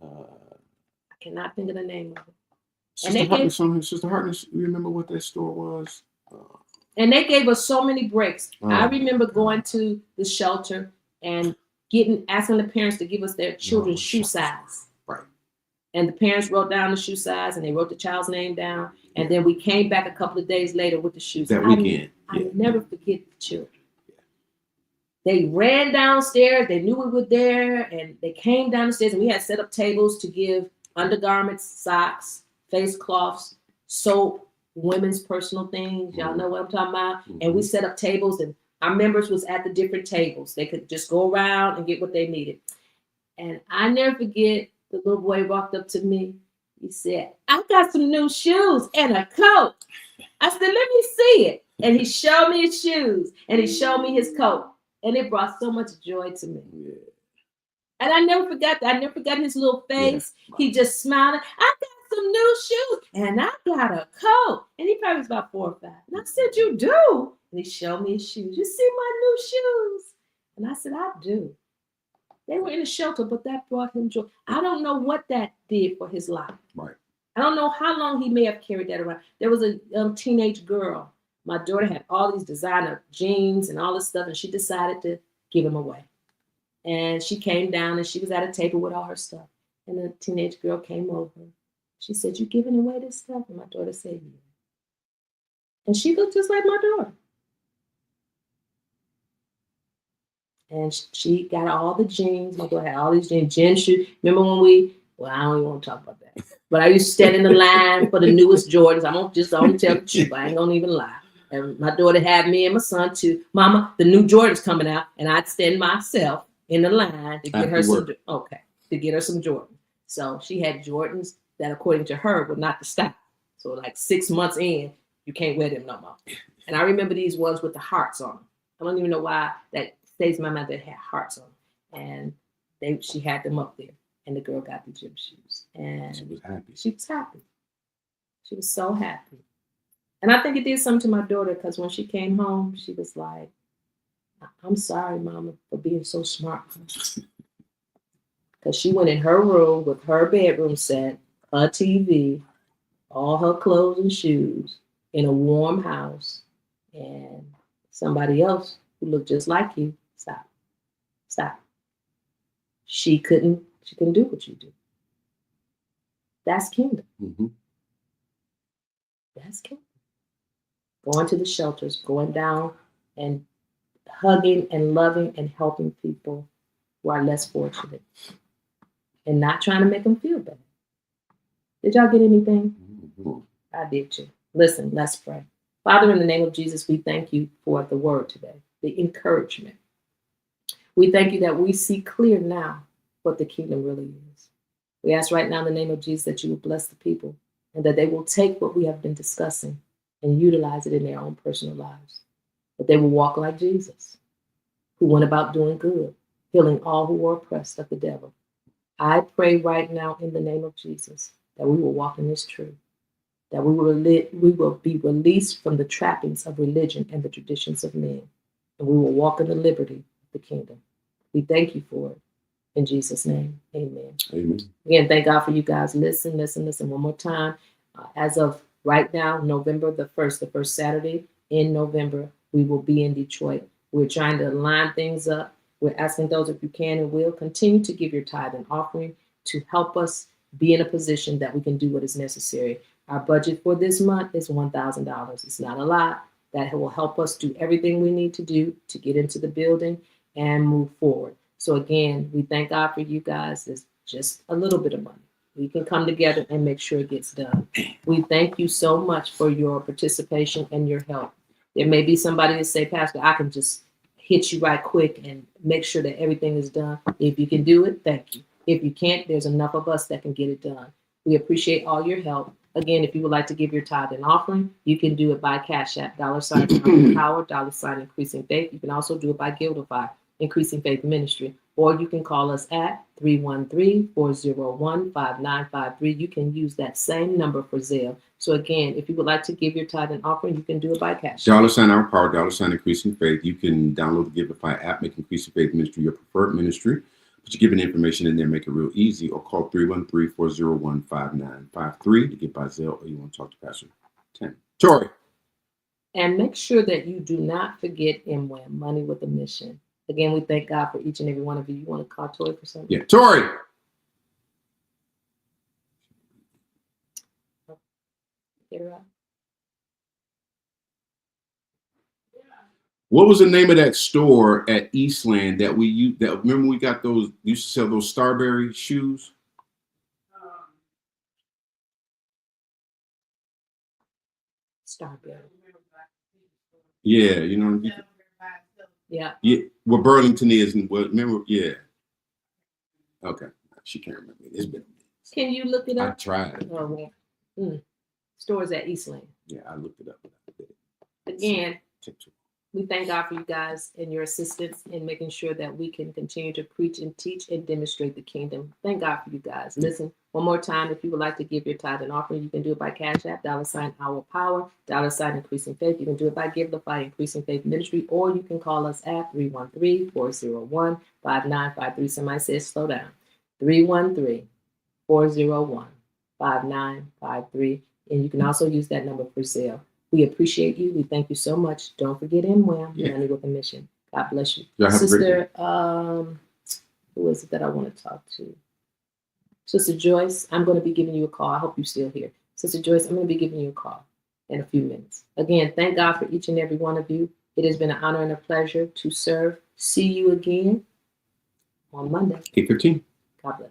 I cannot think of the name of it. Sister Hartness, you remember what that store was? And they gave us so many breaks. I remember going to the shelter and asking the parents to give us their children's shoe size. Right. And the parents wrote down the shoe size and they wrote the child's name down. And then we came back a couple of days later with the shoes. That weekend. I never forget the children. They ran downstairs. They knew we were there. And they came down the stairs and we had set up tables to give undergarments, socks, face cloths, soap, women's personal things. Y'all know what I'm talking about. And we set up tables and our members was at the different tables. They could just go around and get what they needed. And I never forget, the little boy walked up to me. He said, I got some new shoes and a coat. I said, let me see it. And he showed me his shoes and he showed me his coat. And it brought so much joy to me. Yeah. And I never forgot that. I never forgot his little face. Yeah. He just smiled. I got some new shoes and I got a coat. And he probably was about 4 or 5. And I said, you do? And he showed me his shoes. You see my new shoes? And I said, I do. They were in a shelter, but that brought him joy. I don't know what that did for his life. Right. I don't know how long he may have carried that around. There was a teenage girl. My daughter had all these designer jeans and all this stuff, and she decided to give them away. And she came down, and she was at a table with all her stuff. And the teenage girl came over. She said, you giving away this stuff? And my daughter said, yeah. And she looked just like my daughter. And she got all the jeans. My daughter had all these jeans, gym shoes. Remember when I don't even want to talk about that. But I used to stand in the line for the newest Jordans. I don't tell the truth. I ain't gonna even lie. And my daughter had me and my son too. Mama, the new Jordans coming out, and I'd stand myself in the line to get her some Jordans. So she had Jordans that, according to her, were not the style. So like 6 months in, you can't wear them no more. And I remember these ones with the hearts on them. I don't even know why that stays in my mind that had hearts on them. And she had them up there. And the girl got the gym shoes. And she was happy. She was happy. She was so happy. And I think it did something to my daughter, because when she came home, she was like, I'm sorry, Mama, for being so smart. Because she went in her room with her bedroom set, her TV, all her clothes and shoes, in a warm house, and somebody else who looked just like you, stop. She couldn't do what you do. That's kingdom. Mm-hmm. That's kingdom. Going to the shelters, going down and hugging and loving and helping people who are less fortunate, and not trying to make them feel better. Did y'all get anything? Mm-hmm. I did too. Listen, let's pray. Father, in the name of Jesus, we thank you for the word today, the encouragement. We thank you that we see clear now what the kingdom really is. We ask right now in the name of Jesus that you will bless the people, and that they will take what we have been discussing and utilize it in their own personal lives. That they will walk like Jesus, who went about doing good, healing all who were oppressed of the devil. I pray right now in the name of Jesus that we will walk in this truth, that we will be released from the trappings of religion and the traditions of men, and we will walk in the liberty of the kingdom. We thank you for it. In Jesus' name, amen. Amen. Again, thank God for you guys. Listen one more time. As of right now, November the 1st, the first Saturday in November, we will be in Detroit. We're trying to line things up. We're asking those, if you can and will, continue to give your tithe and offering to help us be in a position that we can do what is necessary. Our budget for this month is $1,000. It's not a lot. That will help us do everything we need to do to get into the building and move forward. So again, we thank God for you guys. It's just a little bit of money. We can come together and make sure it gets done. We thank you so much for your participation and your help. There may be somebody that say, Pastor, I can just hit you right quick and make sure that everything is done. If you can do it, thank you. If you can't, there's enough of us that can get it done. We appreciate all your help. Again, if you would like to give your tithe and offering, you can do it by Cash App, $ Power, $ Increasing Faith. You can also do it by Gildify, Increasing Faith Ministry, or you can call us at 313-401-5953. You can use that same number for Zelle. So again, if you would like to give your tithe and offering, you can do it by Cash App. $ Our Power, $ Increasing Faith. You can download the Givify app, make Increasing Faith Ministry your preferred ministry. Put your giving information in there, make it real easy, or call 313-401-5953 to get by Zelle, or you want to talk to Pastor Tim. Tori. And make sure that you do not forget MWAM, Money with a Mission. Again, we thank God for each and every one of you. You want to call Tori for something? Yeah, Tori. Get her out. What was the name of that store at Eastland that we used? That remember we got those, used to sell those Starberry shoes? Starberry. Yeah, you know. Yeah. Yeah, where Burlington is, and what? Remember? Yeah. Okay, she can't remember. It's been. Can you look it I up? tried. Oh, Stores at Eastland. Yeah, I looked it up. Again, we thank God for you guys and your assistance in making sure that we can continue to preach and teach and demonstrate the kingdom. Thank God for you guys. Listen, one more time, if you would like to give your tithe and offering, you can do it by Cash App, $ Our Power, $ Increasing Faith. You can do it by Givelify, Increasing Faith Ministry, or you can call us at 313-401-5953. Somebody says slow down. 313-401-5953. And you can also use that number for Zelle. We appreciate you. We thank you so much. Don't forget MWAM, Money with a Mission. God bless you. Sister, who is it that I want to talk to? Sister Joyce, I'm going to be giving you a call. I hope you're still here. Sister Joyce, I'm going to be giving you a call in a few minutes. Again, thank God for each and every one of you. It has been an honor and a pleasure to serve. See you again on Monday. 8:15. God bless.